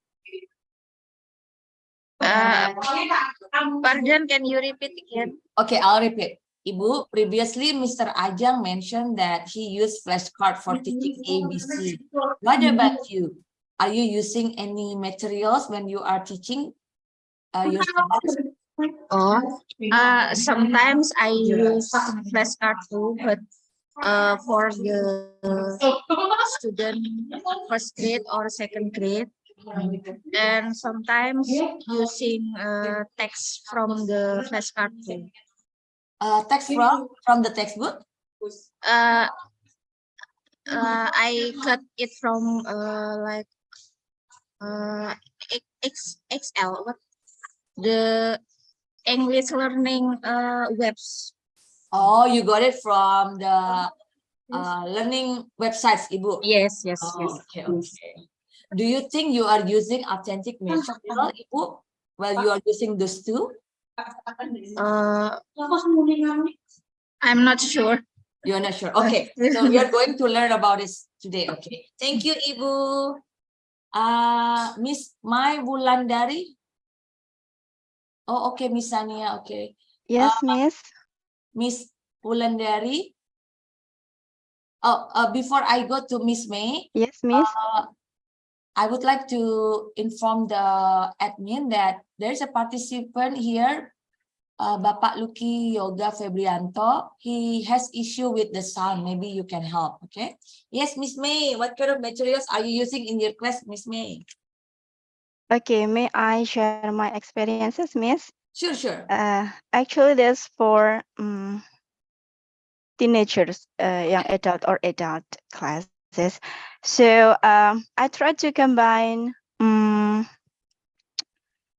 Speaker 5: Pardon, can you repeat again?
Speaker 6: Okay, I'll repeat. Ibu, previously Mr. Ajang mentioned that he used flashcard for teaching ABC. What about you? Are you using any materials when you are teaching your students?
Speaker 5: Sometimes I use flashcard too, but for the student first grade or second grade, and sometimes using text from the flashcard too.
Speaker 6: Text from the textbook?
Speaker 5: I cut it from like XL, what the English learning webs.
Speaker 6: Oh, you got it from the learning websites, Ibu?
Speaker 5: Yes.
Speaker 6: Okay. Do you think you are using authentic material, Ibu, while you are using those two?
Speaker 5: I'm not sure.
Speaker 6: You're not sure. Okay, so we are going to learn about this today. Okay, thank you, Ibu. Miss Mai Wulandari. Oh, okay, Miss Sania. Okay.
Speaker 2: Yes, Miss.
Speaker 6: Miss Wulandari. Oh, before I go to Miss May,
Speaker 2: Yes, Miss.
Speaker 6: I would like to inform the admin that there's a participant here, Bapak Lucky Yoga Febrianto. He has issue with the sound. Maybe you can help, okay? Yes, Miss May, what kind of materials are you using in your class, Miss May?
Speaker 2: Okay, may I share my experiences, Miss?
Speaker 6: Sure, sure.
Speaker 2: Actually, there's for teenagers, young adult or adult classes. So I try to combine the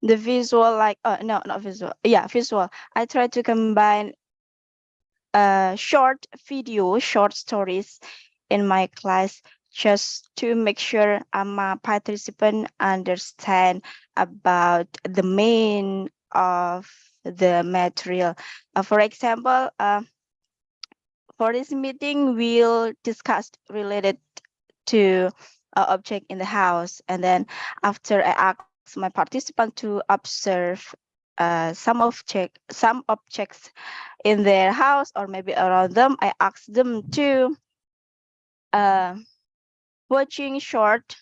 Speaker 2: visual, like no, not visual. Yeah, visual. I try to combine short video, short stories in my class just to make sure my participant understand about the main of the material. For example, for this meeting, we'll discuss related to object in the house, and then after I ask my participant to observe some objects in their house or maybe around them, I ask them to watching short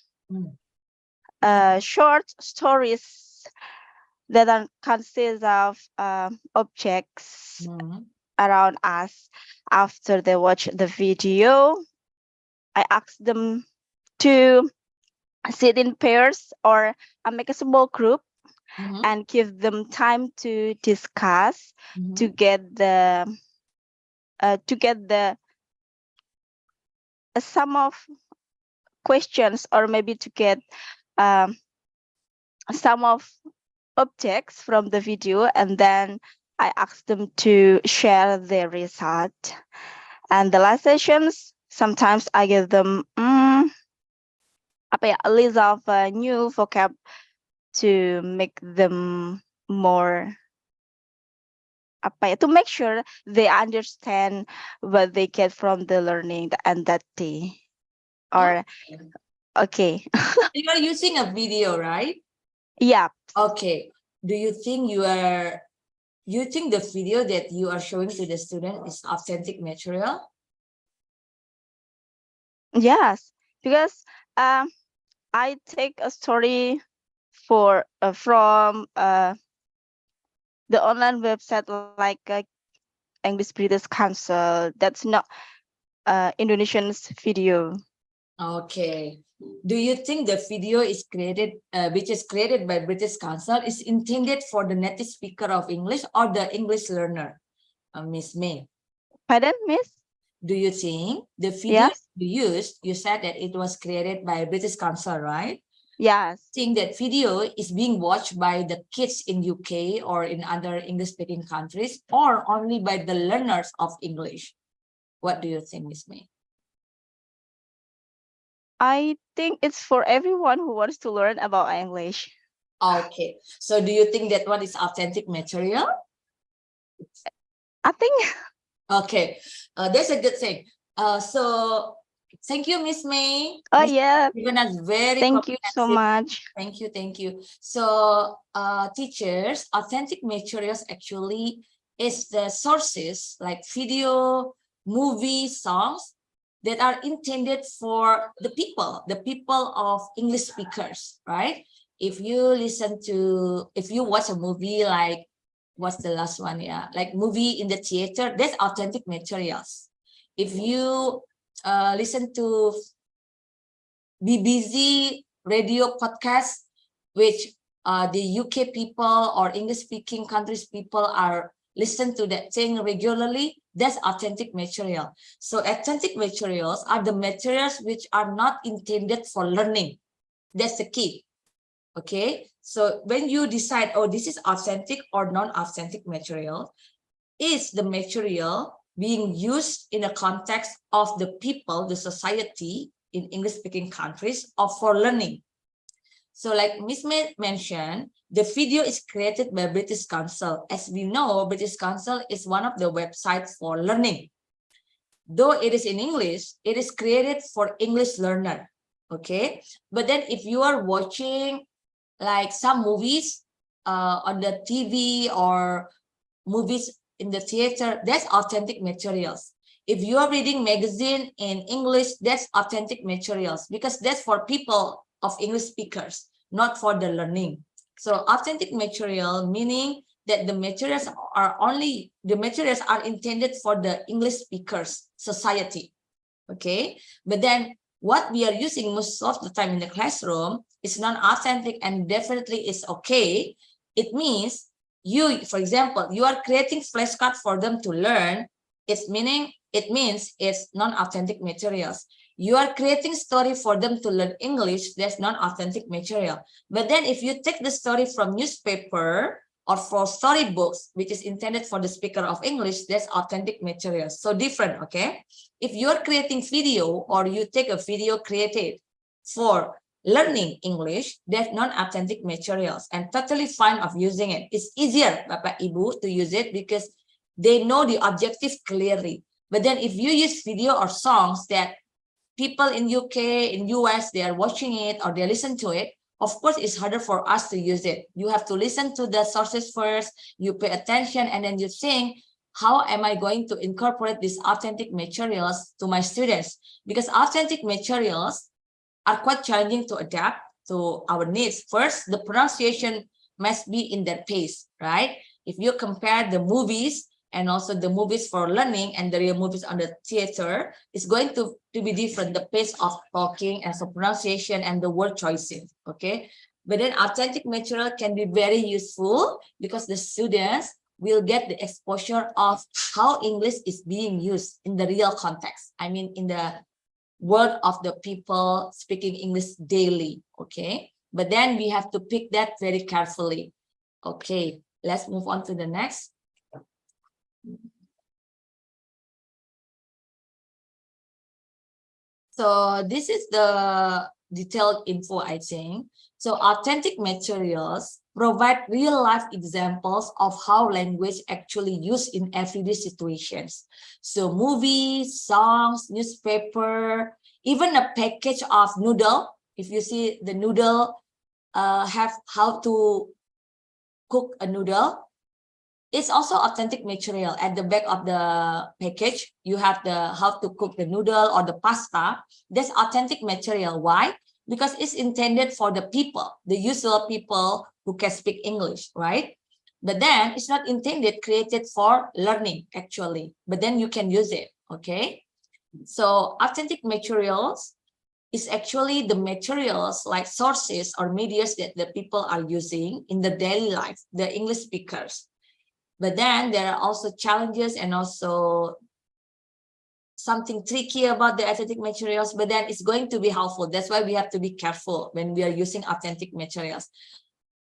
Speaker 2: stories that are consist of objects around us. After they watch the video, I ask them to sit in pairs or make a small group and give them time to discuss to get the some of questions, or maybe to get some of objects from the video, and then I ask them to share their result. And the last sessions, sometimes I give them a list of new vocab to make them more to make sure they understand what they get from the learning and that day. Or okay.
Speaker 6: You are using a video, right?
Speaker 2: Yeah.
Speaker 6: Okay. Do you think the video that you are showing to the student is authentic material?
Speaker 2: Yes, because I take a story for from the online website like English British Council. That's not Indonesian's video.
Speaker 6: Okay. Do you think the video is created, which is created by British Council, is intended for the native speaker of English or the English learner, Miss May?
Speaker 2: Pardon, Miss?
Speaker 6: Do you think the video you used, you said that it was created by British Council, right?
Speaker 2: Yes.
Speaker 6: Think that video is being watched by the kids in UK or in other English-speaking countries, or only by the learners of English? What do you think, Miss May?
Speaker 2: I think it's for everyone who wants to learn about English.
Speaker 6: Okay. So do you think that one is authentic material?
Speaker 2: I think.
Speaker 6: Okay. That's a good thing. So thank you, Miss May.
Speaker 2: Oh, yeah.
Speaker 6: Given us very
Speaker 2: Thank you so much.
Speaker 6: Thank you. Thank you. So teachers, authentic materials actually is the sources like video, movie, songs that are intended for the people of English speakers, right? If you watch a movie like, what's the last one? Yeah, like movie in the theater, that's authentic materials. If you listen to BBC radio podcast, which the UK people or English-speaking countries people are listen to that thing regularly, that's authentic material. So authentic materials are the materials which are not intended for learning. That's the key. Okay, so when you decide, oh, this is authentic or non-authentic material, is the material being used in a context of the people, the society in English-speaking countries, or for learning. So like Miss May mentioned, the video is created by British Council. As we know, British Council is one of the websites for learning. Though it is in English, it is created for English learner. Okay, but then if you are watching like some movies, on the TV or movies in the theater, that's authentic materials. If you are reading magazine in English, that's authentic materials because that's for people of English speakers, not for the learning. So authentic material meaning that the materials are intended for the English speakers society. Okay, but then what we are using most of the time in the classroom is non-authentic and definitely is okay. It means you, for example, you are creating flashcards for them to learn. It means it's non-authentic materials. You are creating story for them to learn English. That's non-authentic material. But then if you take the story from newspaper or for storybooks, which is intended for the speaker of English, that's authentic materials. So different, okay? If you're creating video or you take a video created for learning English, that's non-authentic materials and totally fine of using it. It's easier, Bapak Ibu, to use it because they know the objective clearly. But then if you use video or songs that people in UK, in US, they are watching it or they listen to it, of course, it's harder for us to use it. You have to listen to the sources first, you pay attention, and then you think, how am I going to incorporate these authentic materials to my students? Because authentic materials are quite challenging to adapt to our needs. First, the pronunciation must be in their pace, right? If you compare the movies and also the movies for learning and the real movies on the theater, it's going to be different, the pace of talking and so pronunciation and the word choices, okay? But then authentic material can be very useful because the students will get the exposure of how English is being used in the real context. I mean, in the world of the people speaking English daily, okay? But then we have to pick that very carefully. Okay, let's move on to the next. So this is the detailed info, I think. So authentic materials provide real life examples of how language actually used in everyday situations. So movies, songs, newspaper, even a package of noodle. If you see the noodle, have how to cook a noodle. It's also authentic material. At the back of the package, you have the how to cook the noodle or the pasta. That's authentic material. Why? Because it's intended for the people, the usual people who can speak English, right? But then it's not intended, created for learning, actually. But then you can use it, okay? So authentic materials is actually the materials like sources or medias that the people are using in the daily life, the English speakers. But then there are also challenges and also something tricky about the authentic materials, but then it's going to be helpful. That's why we have to be careful when we are using authentic materials.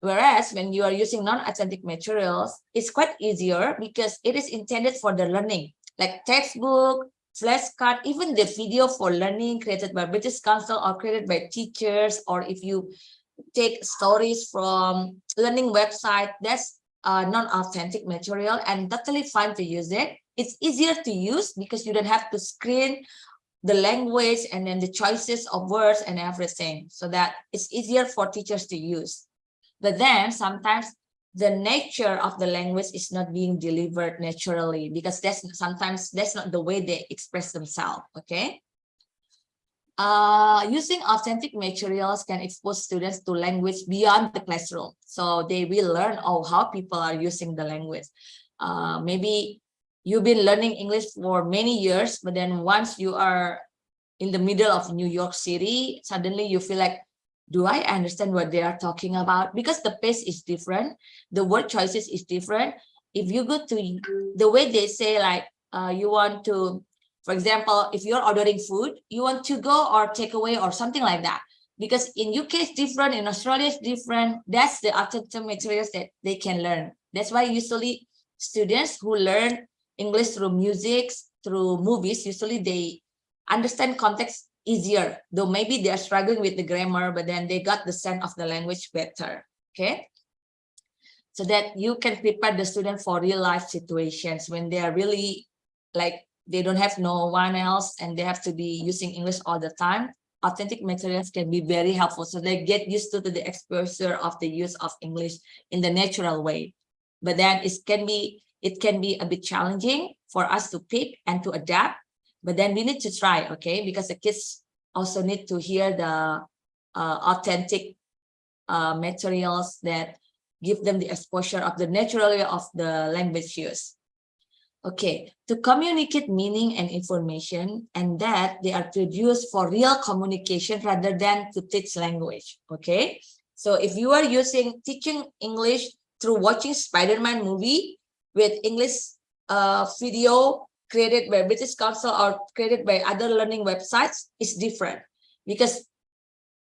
Speaker 6: Whereas when you are using non-authentic materials, it's quite easier because it is intended for the learning, like textbook, flashcard, even the video for learning created by British Council or created by teachers, or if you take stories from learning website, that's non-authentic material and totally fine to use it. It's easier to use because you don't have to screen the language and then the choices of words and everything, so that it's easier for teachers to use. But then sometimes the nature of the language is not being delivered naturally because sometimes that's not the way they express themselves, okay? Using authentic materials can expose students to language beyond the classroom. So they will learn how people are using the language. Maybe you've been learning English for many years, but then once you are in the middle of New York City, suddenly you feel like, do I understand what they are talking about? Because the pace is different, the word choices is different. If you go to the way they say, like you want to, for example, if you're ordering food, you want to go or take away or something like that. Because in UK it's different, in Australia it's different. That's the authentic materials that they can learn. That's why usually students who learn English through music, through movies, usually they understand context easier, though maybe they are struggling with the grammar, but then they got the sense of the language better, okay? So that you can prepare the student for real life situations when they are really like, they don't have no one else and they have to be using English all the time. authentic materials can be very helpful. So they get used to the exposure of the use of English in the natural way. But then it can be a bit challenging for us to pick and to adapt. But then we need to try, okay? Because the kids also need to hear the authentic materials that give them the exposure of the natural way of the language use. Okay, to communicate meaning and information, and that they are produced for real communication rather than to teach language. Okay, so if you are teaching English through watching Spider-Man movie with English video created by British Council or created by other learning websites, it's different, because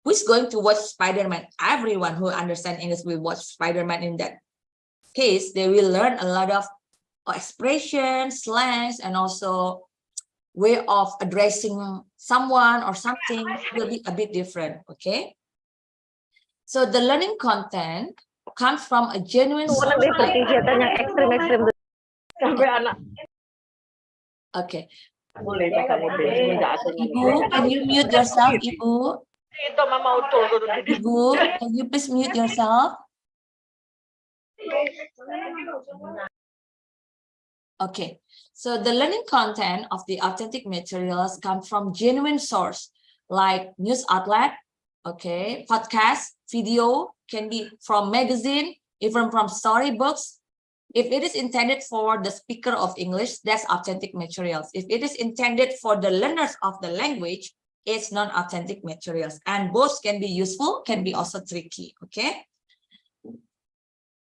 Speaker 6: who's going to watch Spider-Man? Everyone who understands English will watch Spider-Man. In that case, they will learn a lot of expressions, slangs, and also way of addressing someone or something will be a bit different. Okay, so the learning content comes from a genuine source. Okay. Ibu, can you mute yourself, Ibu? Ibu, can you please mute yourself? Okay, so the learning content of the authentic materials come from genuine source like news outlet, okay, podcast, video, can be from magazine, even from storybooks. If it is intended for the speaker of English, that's authentic materials. If it is intended for the learners of the language, it's non-authentic materials. And both can be useful, can be also tricky, okay?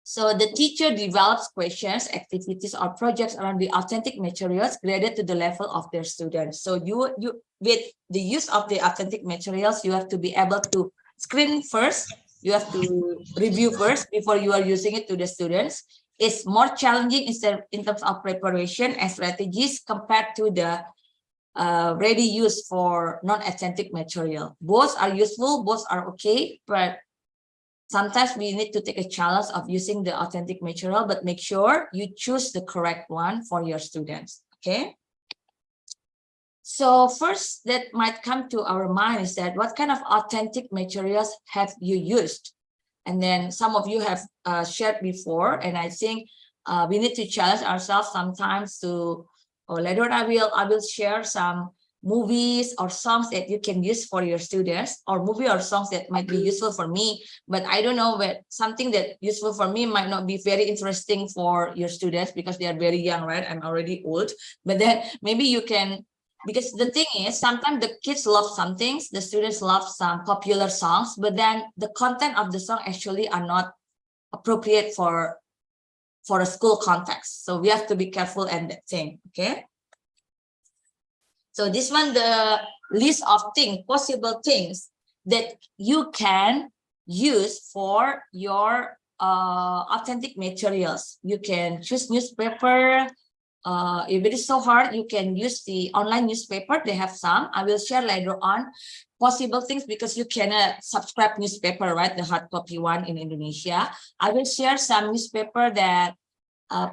Speaker 6: So the teacher develops questions, activities, or projects around the authentic materials graded to the level of their students. So you with the use of the authentic materials, you have to be able to screen first. You have to review first before you are using it to the students. It's more challenging in terms of preparation and strategies compared to the ready use for non-authentic material. Both are useful, both are okay, but sometimes we need to take a challenge of using the authentic material, but make sure you choose the correct one for your students, okay? So first that might come to our mind is that what kind of authentic materials have you used? And then some of you have shared before, and I think we need to challenge ourselves sometimes to, or later on I will share some movies or songs that you can use for your students, or movie or songs that might be useful for me, but I don't know, but something that useful for me might not be very interesting for your students because they are very young, right? I'm already old, but then maybe you can, because the thing is sometimes the kids love some things, the students love some popular songs, but then the content of the song actually are not appropriate for a school context. So we have to be careful and that thing, okay? So this one, the list of things, possible things that you can use for your authentic materials. You can choose newspaper. If it is so hard, you can use the online newspaper. They have some. I will share later on possible things because you cannot subscribe newspaper, right? The hard copy one in Indonesia. I will share some newspaper that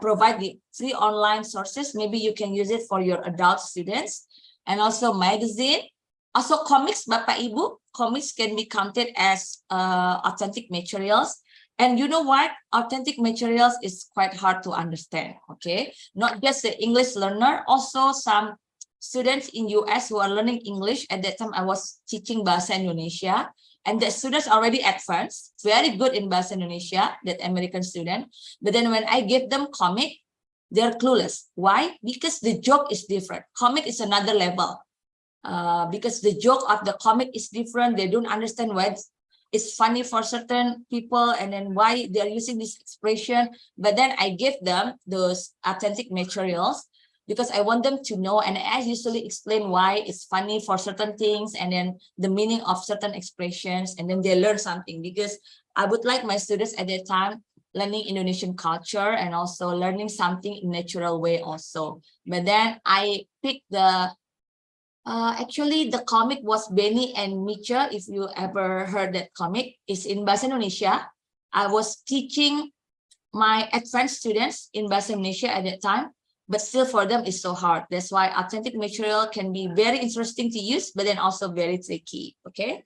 Speaker 6: provide the free online sources. Maybe you can use it for your adult students. And also magazine, also comics, Bapak Ibu, comics can be counted as authentic materials. And you know what? Authentic materials is quite hard to understand, okay? Not just the English learner, also some students in US who are learning English. At that time, I was teaching Bahasa Indonesia, and the students already advanced, very good in Bahasa Indonesia, that American student. But then when I give them comic, they're clueless. Why? Because the joke is different. Comic is another level. Because the joke of the comic is different. They don't understand why it's funny for certain people and then why they're using this expression. But then I give them those authentic materials because I want them to know, and I usually explain why it's funny for certain things and then the meaning of certain expressions, and then they learn something, because I would like my students at that time learning Indonesian culture and also learning something in natural way also. But then I picked the, actually the comic was Benny and Micha. If you ever heard that comic, it's in Bahasa Indonesia. I was teaching my advanced students in Bahasa Indonesia at that time. but still for them it's so hard. That's why authentic material can be very interesting to use, but then also very tricky. Okay.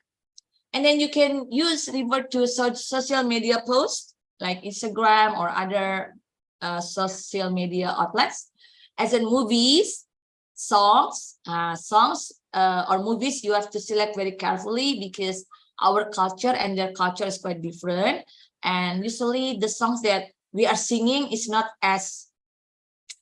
Speaker 6: And then you can revert to social media posts like Instagram or other social media outlets. As in movies, songs or movies, you have to select very carefully because our culture and their culture is quite different. And usually the songs that we are singing is not as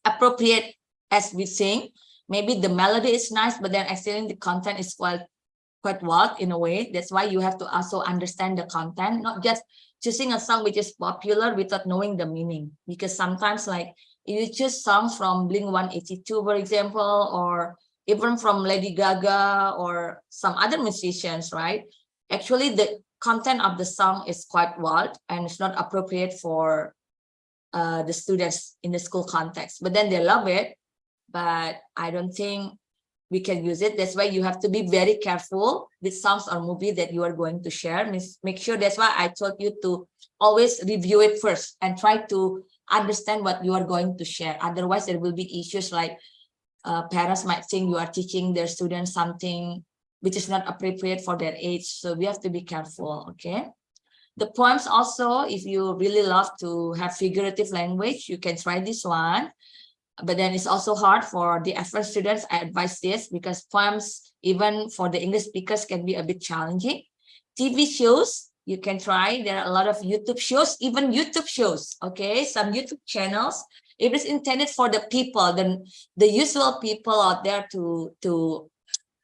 Speaker 6: appropriate as we sing. Maybe the melody is nice, but then actually the content is quite wild in a way. That's why you have to also understand the content, not just choosing a song which is popular without knowing the meaning. Because sometimes like if you choose songs from Blink-182, for example, or even from Lady Gaga or some other musicians, right? Actually, the content of the song is quite wild and it's not appropriate for the students in the school context. But then they love it, but I don't think we can use it. That's why you have to be very careful with songs or movie that you are going to share. Make sure, that's why I told you to always review it first and try to understand what you are going to share. Otherwise, there will be issues like parents might think you are teaching their students something which is not appropriate for their age. So we have to be careful, okay? The poems also, if you really love to have figurative language, you can try this one. But then it's also hard for the advanced students. I advise this because poems, even for the English speakers, can be a bit challenging. TV shows, you can try. There are a lot of YouTube shows, even YouTube shows, okay? Some YouTube channels. If it's intended for the people, then the usual people out there to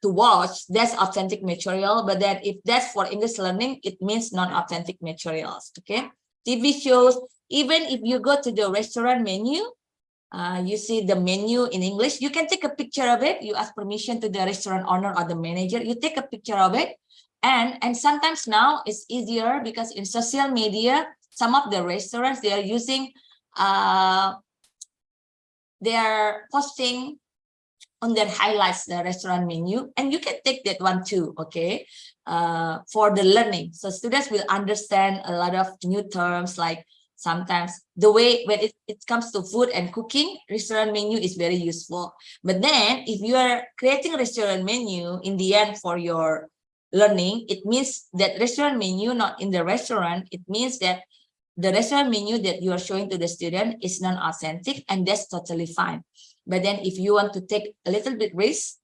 Speaker 6: watch, that's authentic material. But then if that's for English learning, it means non-authentic materials, okay? TV shows, even if you go to the restaurant menu, you see the menu in English, you can take a picture of it. You ask permission to the restaurant owner or the manager, you take a picture of it. And sometimes now it's easier because in social media, some of the restaurants, they are using, they are posting on their highlights the restaurant menu, and you can take that one too, okay, for the learning. So students will understand a lot of new terms, like sometimes the way when it comes to food and cooking, restaurant menu is very useful. But then if you are creating a restaurant menu in the end for your learning, it means that restaurant menu not in the restaurant, it means that the restaurant menu that you are showing to the student is non-authentic, and that's totally fine. But then if you want to take a little bit risk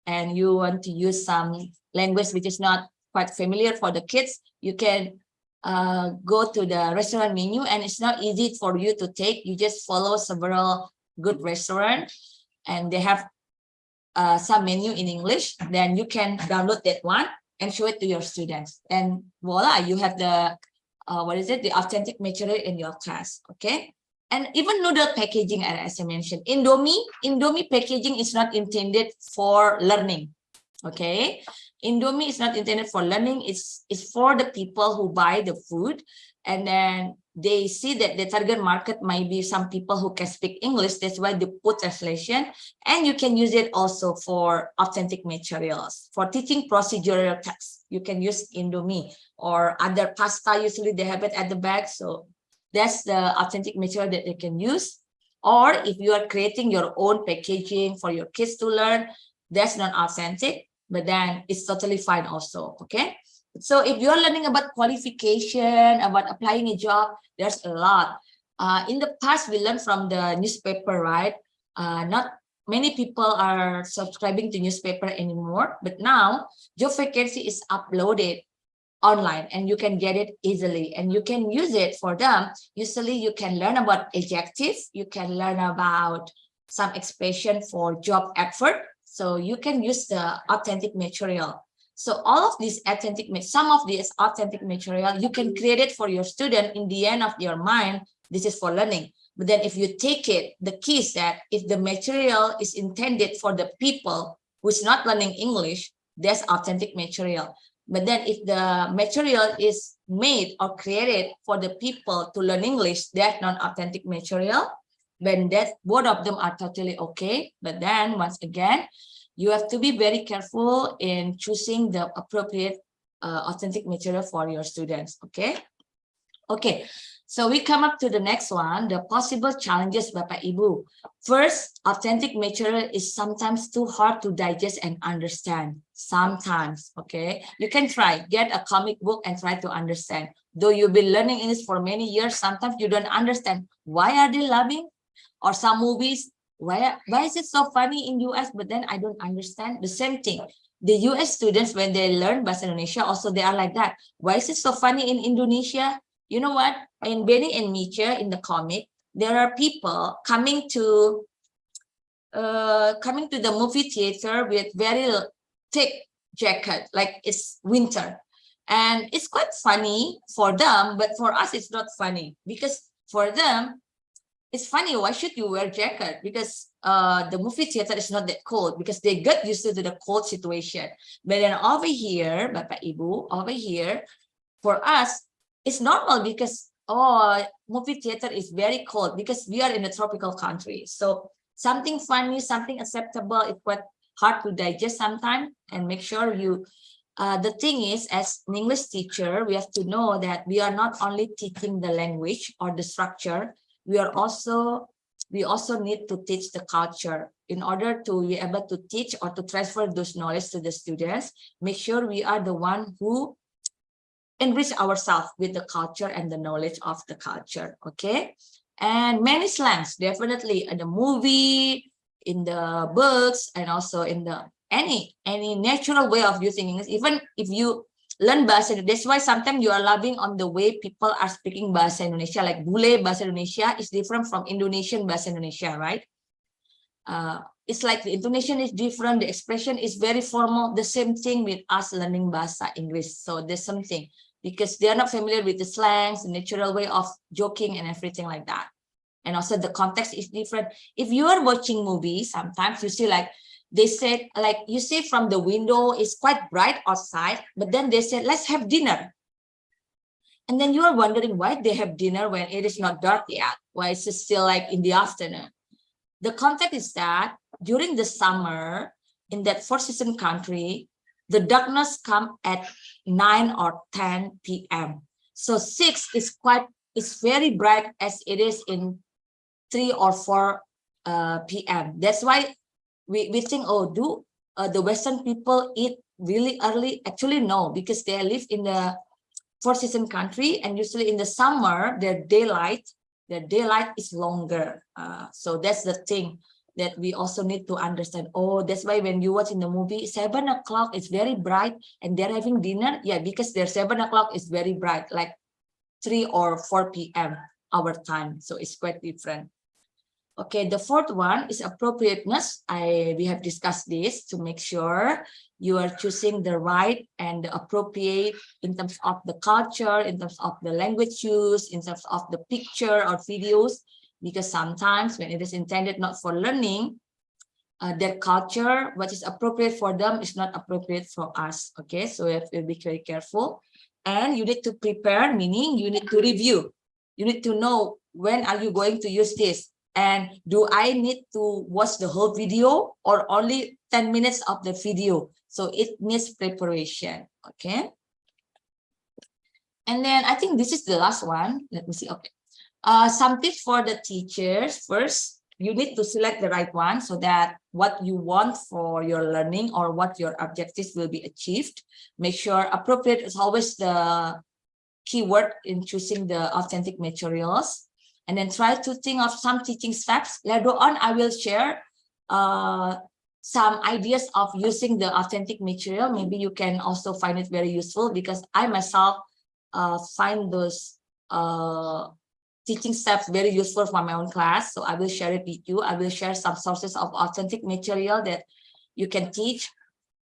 Speaker 6: and you want to use some language which is not quite familiar for the kids, you can go to the restaurant menu, and it's not easy for you to take. You just follow several good restaurants and they have some menu in English. Then you can download that one and show it to your students. And voila, you have the the authentic material in your class, okay? And even noodle packaging, as I mentioned, Indomie packaging is not intended for learning, okay? Indomie is not intended for learning. It's for the people who buy the food, and then they see that the target market might be some people who can speak English. That's why they put translation, and you can use it also for authentic materials. For teaching procedural text, you can use Indomie or other pasta. Usually they have it at the back, so that's the authentic material that they can use. Or if you are creating your own packaging for your kids to learn, that's not authentic, but then it's totally fine also, okay? So if you're learning about qualification, about applying a job, there's a lot. In the past, we learned from the newspaper, right? Not many people are subscribing to newspaper anymore, but now job vacancy is uploaded online and you can get it easily and you can use it for them. Usually you can learn about adjective, you can learn about some expression for job effort. So you can use the authentic material. So all of these some of this authentic material, you can create it for your student. In the end of your mind, this is for learning. But then if you take it, the key is that if the material is intended for the people who's not learning English, that's authentic material. But then if the material is made or created for the people to learn English, that's not authentic material. Then that both of them are totally okay. But then once again, you have to be very careful in choosing the appropriate authentic material for your students, okay? Okay, So we come up to the next one, the possible challenges Bapak Ibu. First, authentic material is sometimes too hard to digest and understand. Sometimes, okay? You can try, get a comic book and try to understand. Though you've been learning English for many years, sometimes you don't understand. Why are they laughing? Or some movies, why is it so funny in US, but then I don't understand? The same thing. The US students, when they learn Bahasa Indonesia, also they are like that. Why is it so funny in Indonesia? You know what? In Benny and Nietzsche, in the comic, there are people coming to the movie theater with very thick jacket, like it's winter. And it's quite funny for them, but for us, it's not funny. Because for them, it's funny, why should you wear jacket? Because the movie theater is not that cold, because they get used to the cold situation. But then over here, Bapak Ibu, over here, for us, it's normal because, movie theater is very cold because we are in a tropical country. So something funny, something acceptable, it's quite hard to digest sometimes. And make sure you, the thing is, as an English teacher, we have to know that we are not only teaching the language or the structure, we also need to teach the culture. In order to be able to teach or to transfer those knowledge to the students, make sure we are the one who enrich ourselves with the culture and the knowledge of the culture, okay? And many slangs, definitely in the movie, in the books, and also in the any natural way of using English. Even if you learn Bahasa Indonesia, that's why sometimes you are laughing on the way people are speaking Bahasa Indonesia, like bule Bahasa Indonesia is different from Indonesian Bahasa Indonesia, right? It's like the intonation is different, the expression is very formal, the same thing with us learning Bahasa English. So there's something, because they are not familiar with the slangs, the natural way of joking and everything like that. And also the context is different. If you are watching movies, sometimes you see like, they said, like you see from the window, it's quite bright outside, but then they said, let's have dinner. And then you are wondering why they have dinner when it is not dark yet, why it's still like in the afternoon. The context is that during the summer, in that four-season country, the darkness come at 9 or 10 p.m. So 6 is very bright as it is in 3 or 4 p.m. That's why we think, oh, do the Western people eat really early? Actually, no, because they live in the four-season country, and usually in the summer, their daylight is longer. So that's the thing that we also need to understand. Oh, that's why when you watch in the movie, 7 o'clock is very bright and they're having dinner. Yeah, because their 7 o'clock is very bright, like 3 or 4 p.m. our time. So it's quite different. Okay, the fourth one is appropriateness. We have discussed this to make sure you are choosing the right and the appropriate in terms of the culture, in terms of the language use, in terms of the picture or videos, because sometimes when it is intended not for learning, their culture, what is appropriate for them is not appropriate for us. Okay, so we have to be very careful. And you need to prepare, meaning you need to review. You need to know when are you going to use this. And do I need to watch the whole video or only 10 minutes of the video? So it needs preparation, okay? And then I think this is the last one. Let me see, okay. Some tips for the teachers. First, you need to select the right one so that what you want for your learning or what your objectives will be achieved. Make sure appropriate is always the keyword in choosing the authentic materials. And then try to think of some teaching steps. Later on, I will share some ideas of using the authentic material. Maybe you can also find it very useful, because I myself find those teaching steps very useful for my own class. So I will share it with you. I will share some sources of authentic material that you can teach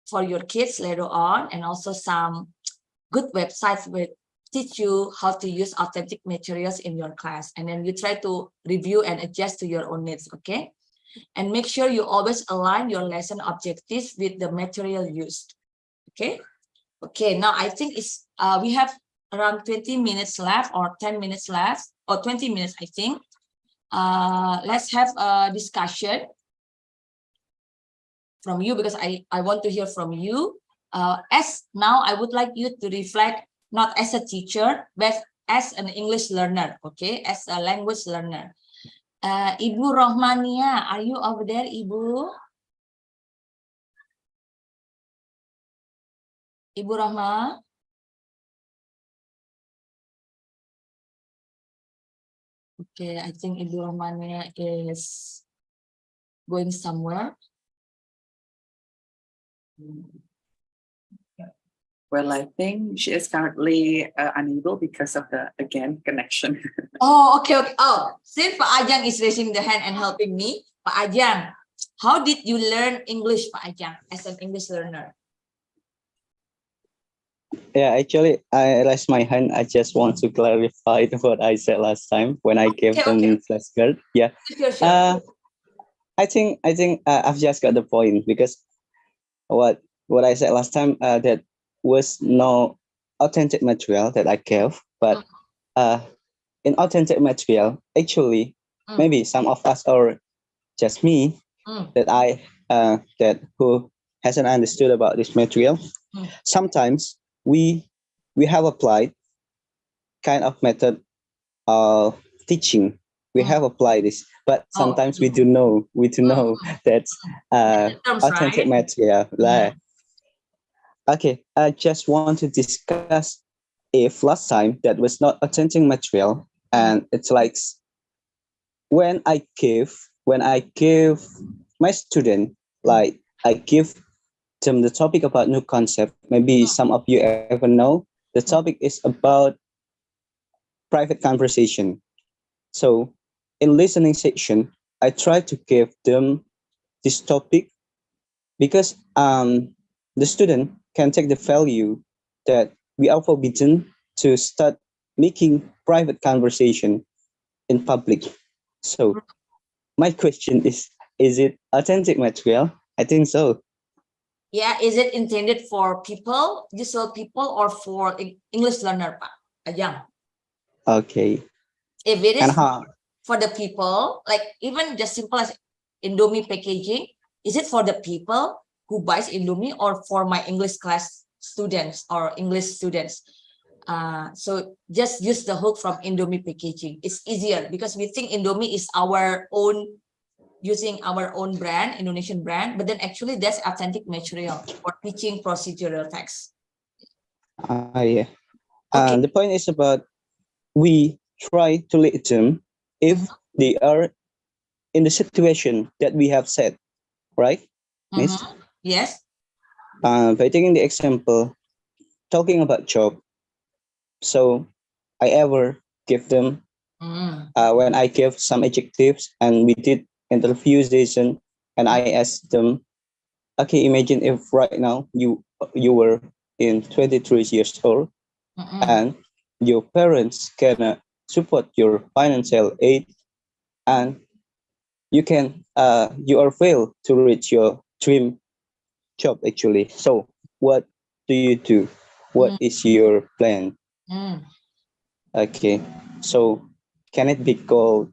Speaker 6: for your kids later on, and also some good websites with teach you how to use authentic materials in your class, and then you try to review and adjust to your own needs, okay? And make sure you always align your lesson objectives with the material used, okay? Okay, now I think it's we have around 20 minutes left, or 10 minutes left, or 20 minutes, I think. Let's have a discussion from you, because I want to hear from you. As now, I would like you to reflect, not as a teacher, but as an English learner, okay, as a language learner. Ibu Rohmania, are you over there, Ibu? Ibu Rahma? Okay, I think Ibu Rohmania is going somewhere.
Speaker 4: Well, I think she is currently unable because of the, again, connection.
Speaker 6: Oh, okay, okay. Oh, since Pak Ajang is raising the hand and helping me, Pak Ajang, how did you learn English, Pak Ajang, as an English learner?
Speaker 9: Yeah, actually, I raised my hand. I just want to clarify what I said last time when I gave them flashcard. Yeah.
Speaker 6: Sure.
Speaker 9: I think I've just got the point, because what I said last time, that was no authentic material that I gave, but in authentic material, actually, maybe some of us, or just me, that that who hasn't understood about this material. Sometimes we have applied kind of method of teaching. We have applied this, but sometimes we do know that's authentic material. Okay, I just want to discuss if last time that was not authentic material, and it's like when I give my student, like I give them the topic about new concept. Maybe some of you ever know the topic is about private conversation. So in listening section, I try to give them this topic, because the student can take the value that we are forbidden to start making private conversation in public. So my question is it authentic material? I think so.
Speaker 6: Yeah, is it intended for people, usual people, or for English learner, Pak Ajang?
Speaker 9: Okay.
Speaker 6: If it is for the people, like even just simple as Indomie packaging, is it for the people who buys Indomie or for my English class students or English students? So just use the hook from Indomie packaging. It's easier because we think Indomie is our own, using our own brand, Indonesian brand, but then actually that's authentic material for teaching procedural text.
Speaker 9: Yeah. Okay. The point is about we try to lead them if they are in the situation that we have said, right, Miss?
Speaker 6: Yes.
Speaker 9: By taking the example, talking about job. So I ever give them when I give some adjectives and we did interview session, and I asked them, okay, imagine if right now you were in 23 years old and your parents can support your financial aid, and you can you are failed to reach your dream job actually. So what do you do? What is your plan? Okay, so can it be called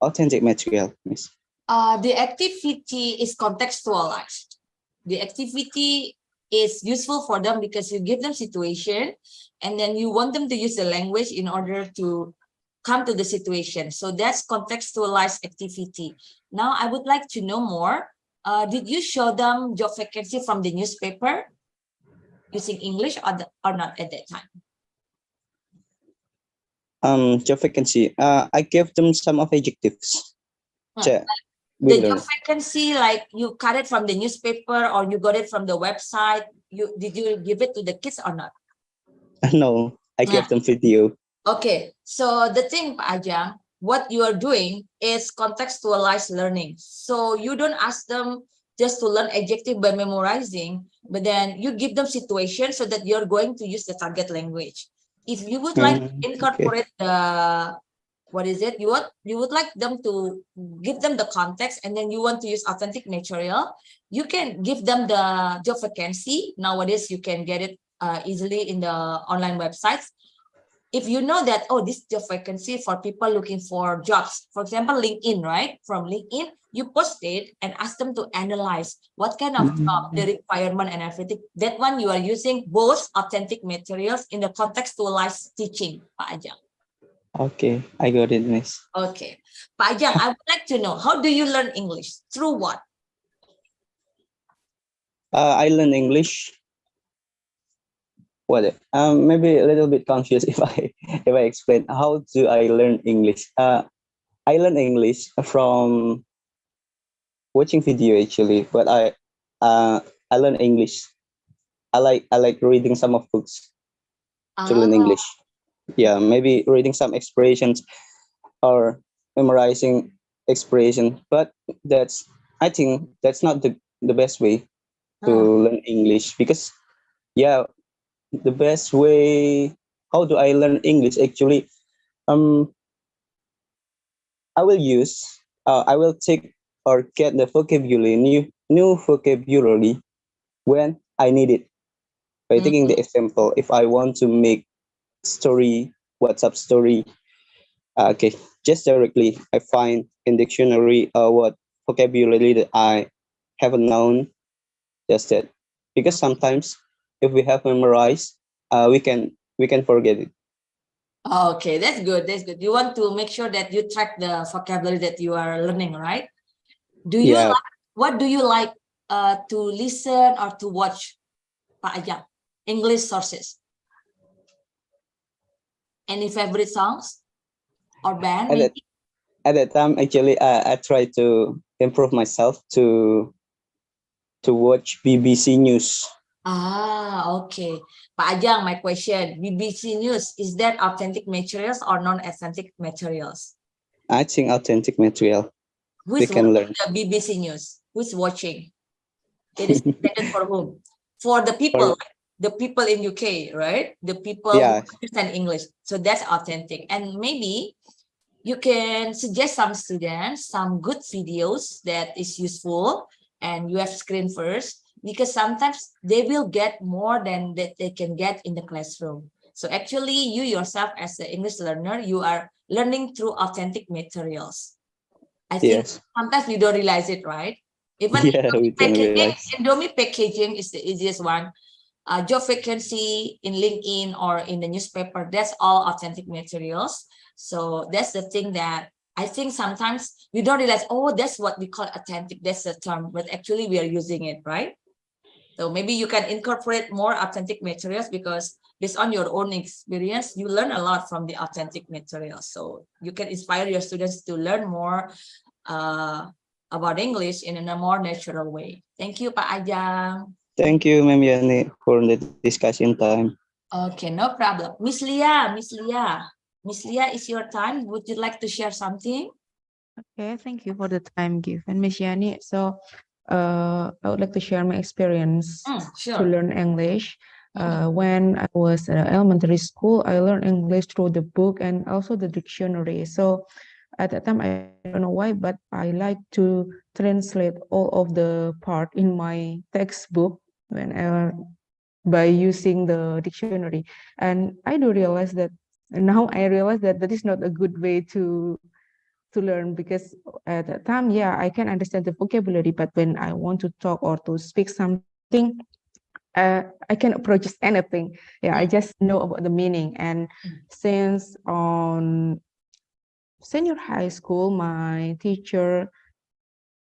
Speaker 9: authentic material, Miss?
Speaker 6: The activity is contextualized. The activity is useful for them because you give them situation and then you want them to use the language in order to come to the situation. So that's contextualized activity. Now I would like to know more. Did you show them job vacancy from the newspaper using English or not at that time?
Speaker 9: Job vacancy. I gave them some of adjectives.
Speaker 6: The job vacancy, like you cut it from the newspaper or you got it from the website. Did you give it to the kids or not?
Speaker 9: No, I gave them video.
Speaker 6: Okay, so the thing, Pak Ajang, what you are doing is contextualized learning. So you don't ask them just to learn adjective by memorizing, but then you give them situation so that you're going to use the target language. If you would like to incorporate the, what is it? You would like them to give them the context and then you want to use authentic material, you can give them the job vacancy. Nowadays, you can get it easily in the online websites. if you know that, oh, this job vacancy for people looking for jobs, for example, LinkedIn, right? From LinkedIn, you post it and ask them to analyze what kind of job, the requirement and everything. That one you are using both authentic materials in the contextualized teaching, Pak Ajang.
Speaker 9: Okay, I got it, Miss.
Speaker 6: Okay. Pak Ajang, I would like to know, how do you learn English? Through what?
Speaker 9: I learn English. What? Maybe a little bit confused if I explain how do I learn English. I learn English from watching video actually, but I learn English. I like reading some of books to learn English. Yeah, maybe reading some expressions or memorizing expression, but I think that's not the best way to learn English, because yeah, the best way, how do I learn English actually? I will take or get the vocabulary, new vocabulary when I need it. By taking the example, if I want to make story, WhatsApp story, okay, just directly I find in dictionary what vocabulary that I haven't known, just that. Because sometimes if we have memorized, we can forget it.
Speaker 6: Okay, that's good. That's good. You want to make sure that you track the vocabulary that you are learning, right? What do you like to listen or to watch, Pak Ajang? English sources. Any favorite songs or band?
Speaker 9: At that time, actually, I tried to improve myself to watch BBC News.
Speaker 6: Okay. Pak Ajang, my question, BBC News, is that authentic materials or non-authentic materials?
Speaker 9: I think authentic material.
Speaker 6: Who's watching the BBC News? Who's watching? It is intended for whom? For the people, the people in UK, right? The people who understand English. So that's authentic. And maybe you can suggest some students some good videos that is useful, and you have screen first, because sometimes they will get more than that they can get in the classroom. So actually you yourself as an English learner, you are learning through authentic materials. I think sometimes you don't realize it, right? Even Indomie packaging is the easiest one. Job vacancy in LinkedIn or in the newspaper, that's all authentic materials. So that's the thing that I think sometimes we don't realize, oh, that's what we call authentic, that's the term, but actually we are using it, right? So maybe you can incorporate more authentic materials, because based on your own experience, you learn a lot from the authentic materials. So you can inspire your students to learn more about English in a more natural way. Thank you, Pak Ajang.
Speaker 9: Thank you, Ma'am Yannik, for the discussion time.
Speaker 6: Okay, no problem. Miss Leah, it's your time. Would you like to share something?
Speaker 10: Okay, thank you for the time given, Miss Yannik. So I would like to share my experience to learn English. When I was at elementary school, I learned English through the book and also the dictionary. So at that time, I don't know why, but I like to translate all of the part in my textbook by using the dictionary. And I do realize that now I realize that that is not a good way to learn, because at that time, yeah, I can understand the vocabulary, but when I want to talk or to speak something, I cannot produce anything. Yeah, I just know about the meaning. And since on senior high school, my teacher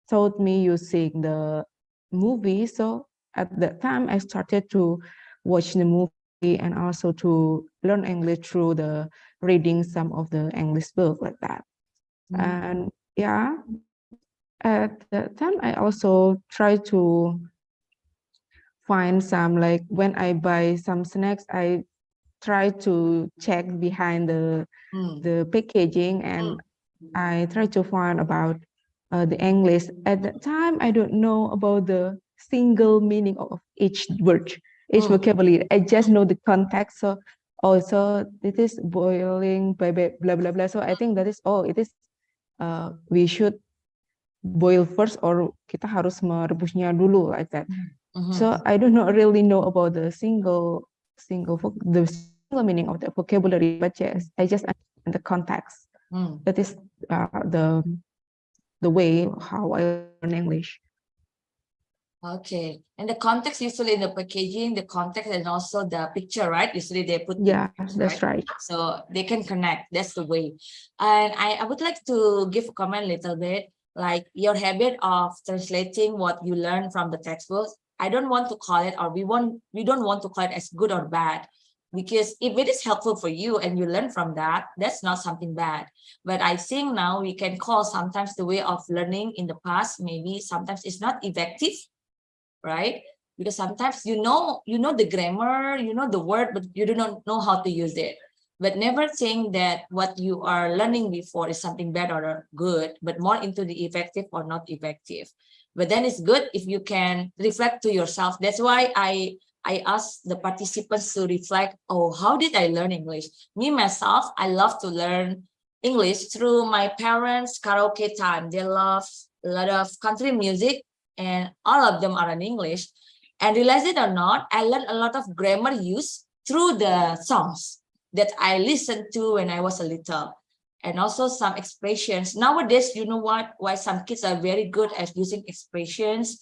Speaker 10: taught me using the movie. So at that time, I started to watch the movie and also to learn English through the reading some of the English book like that. And yeah, at that time, I also try to find some, like when I buy some snacks, I try to check behind the packaging, and I try to find about the English. At that time, I don't know about the single meaning of each word, each vocabulary. I just know the context. So also it is boiling by blah blah blah. So I think that is all. It is we should boil first, or kita harus merebusnya dulu, like that. So I do not really know about the single single meaning of the vocabulary, but yes, I just understand the context. That is the way how I learn English.
Speaker 6: Okay, and the context usually in the packaging, the context and also the picture, right? Usually they put
Speaker 10: Yeah,
Speaker 6: pictures,
Speaker 10: that's right.
Speaker 6: So they can connect. That's the way. And I would like to give a comment a little bit, like your habit of translating what you learn from the textbooks. I don't want to call it, or we don't want to call it as good or bad, because if it is helpful for you and you learn from that, that's not something bad. But I think now we can call sometimes the way of learning in the past, maybe sometimes it's not effective, right? Because sometimes you know the grammar, you know the word, but you do not know how to use it. But never think that what you are learning before is something bad or good, but more into the effective or not effective. But then it's good if you can reflect to yourself. That's why I ask the participants to reflect, oh, how did I learn English? Me, myself, I love to learn English through my parents' karaoke time. They love a lot of country music, and all of them are in English. And realize it or not, I learned a lot of grammar use through the songs that I listened to when I was a little. And also some expressions. Nowadays, you know what? Why some kids are very good at using expressions.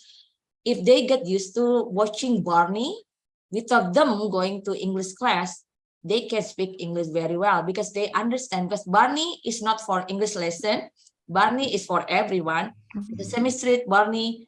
Speaker 6: If they get used to watching Barney, without them going to English class, they can speak English very well because they understand. Because Barney is not for English lesson. Barney is for everyone. The Sesame Street, Barney.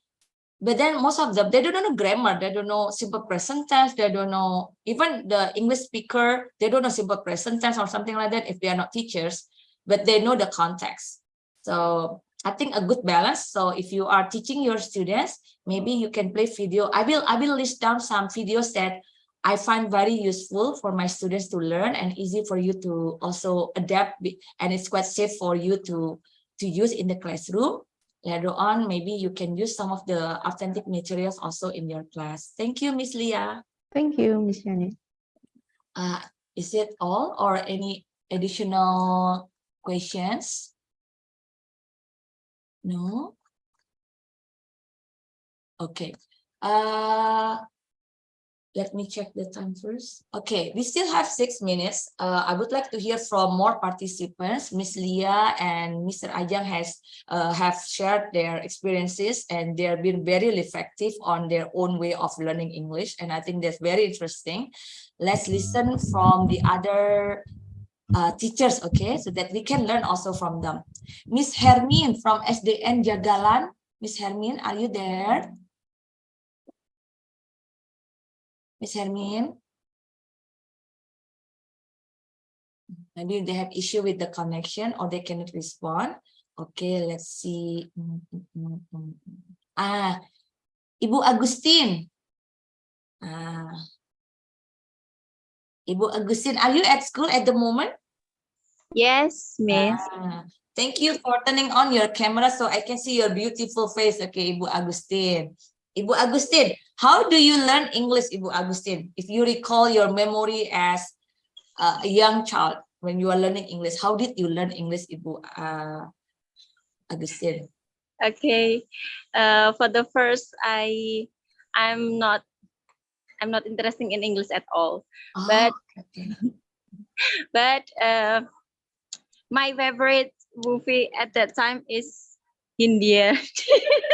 Speaker 6: But then most of them, they don't know grammar. They don't know simple present tense. They don't know, even the English speaker, they don't know simple present tense or something like that if they are not teachers, but they know the context. So I think a good balance. So if you are teaching your students, maybe you can play video. I will list down some videos that I find very useful for my students to learn and easy for you to also adapt, and it's quite safe for you to use in the classroom. Later on, maybe you can use some of the authentic materials also in your class. Thank you, Miss Leah.
Speaker 10: Thank you, Miss Yannik.
Speaker 6: Is it all or any additional questions? No? Okay. Let me check the time first. Okay, we still have 6 minutes. I would like to hear from more participants. Miss Leah and Mr. Ajang have shared their experiences, and they have been very effective on their own way of learning English. And I think that's very interesting. Let's listen from the other teachers, okay, so that we can learn also from them. Miss Hermine from SDN Jagalan. Miss Hermine, are you there? Miss Hermine? Maybe they have issue with the connection or they cannot respond. Okay, let's see. Ibu Agustin. Ibu Agustin, are you at school at the moment?
Speaker 5: Yes, Miss.
Speaker 6: Thank you for turning on your camera so I can see your beautiful face. Okay, Ibu Agustin. Ibu Agustin, how do you learn English, Ibu Agustin? If you recall your memory as a young child when you are learning English, how did you learn English, Ibu Agustin?
Speaker 5: Okay. For the first, I'm not interested in English at all. But my favorite movie at that time is India.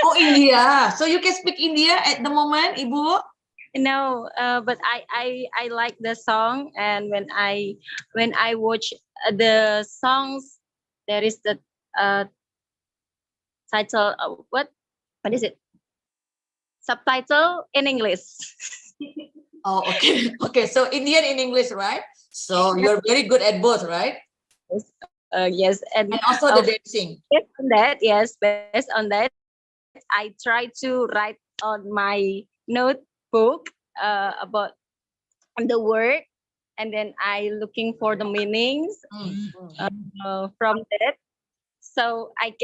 Speaker 6: Oh, India. So you can speak India at the moment, Ibu?
Speaker 5: No, but I like the song, and when I watch the songs, there is the title. What is it? Subtitle in English.
Speaker 6: Oh, okay. Okay, so Indian in English, right? So you're very good at both, right?
Speaker 5: Yes, and
Speaker 6: also the dancing.
Speaker 5: Based on that, I try to write on my notebook about the word, and then I looking for the meanings from that. So I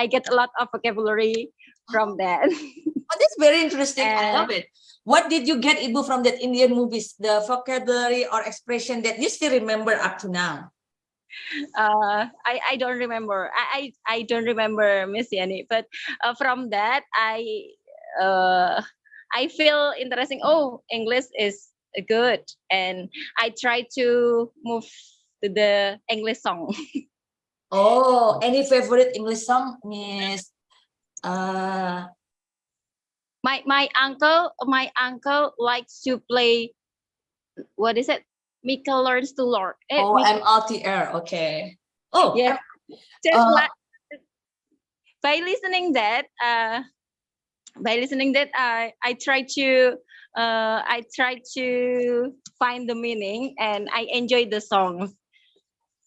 Speaker 5: get a lot of vocabulary from that.
Speaker 6: Oh, that's very interesting. I love it. What did you get, Ibu, from that Indian movies? The vocabulary or expression that you still remember up to now?
Speaker 5: I don't remember. I don't remember, Miss Yannik. But from that, I feel interesting. Oh, English is good, and I try to move to the English song.
Speaker 6: Oh, any favorite English song, Miss?
Speaker 5: My uncle likes to play, what is it? Mika learns to learn.
Speaker 6: Oh, MLTR. Okay. Oh,
Speaker 5: yeah. Just like by listening that, I try to find the meaning, and I enjoy the song.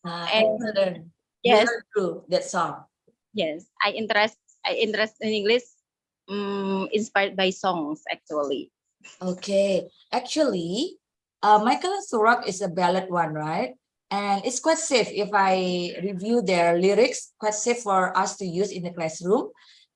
Speaker 6: And
Speaker 5: yes,
Speaker 6: through that song.
Speaker 5: Yes, I interest in English, inspired by songs actually.
Speaker 6: Okay, actually, Michael Surak is a ballad one, right? And it's quite safe if I review their lyrics, quite safe for us to use in the classroom.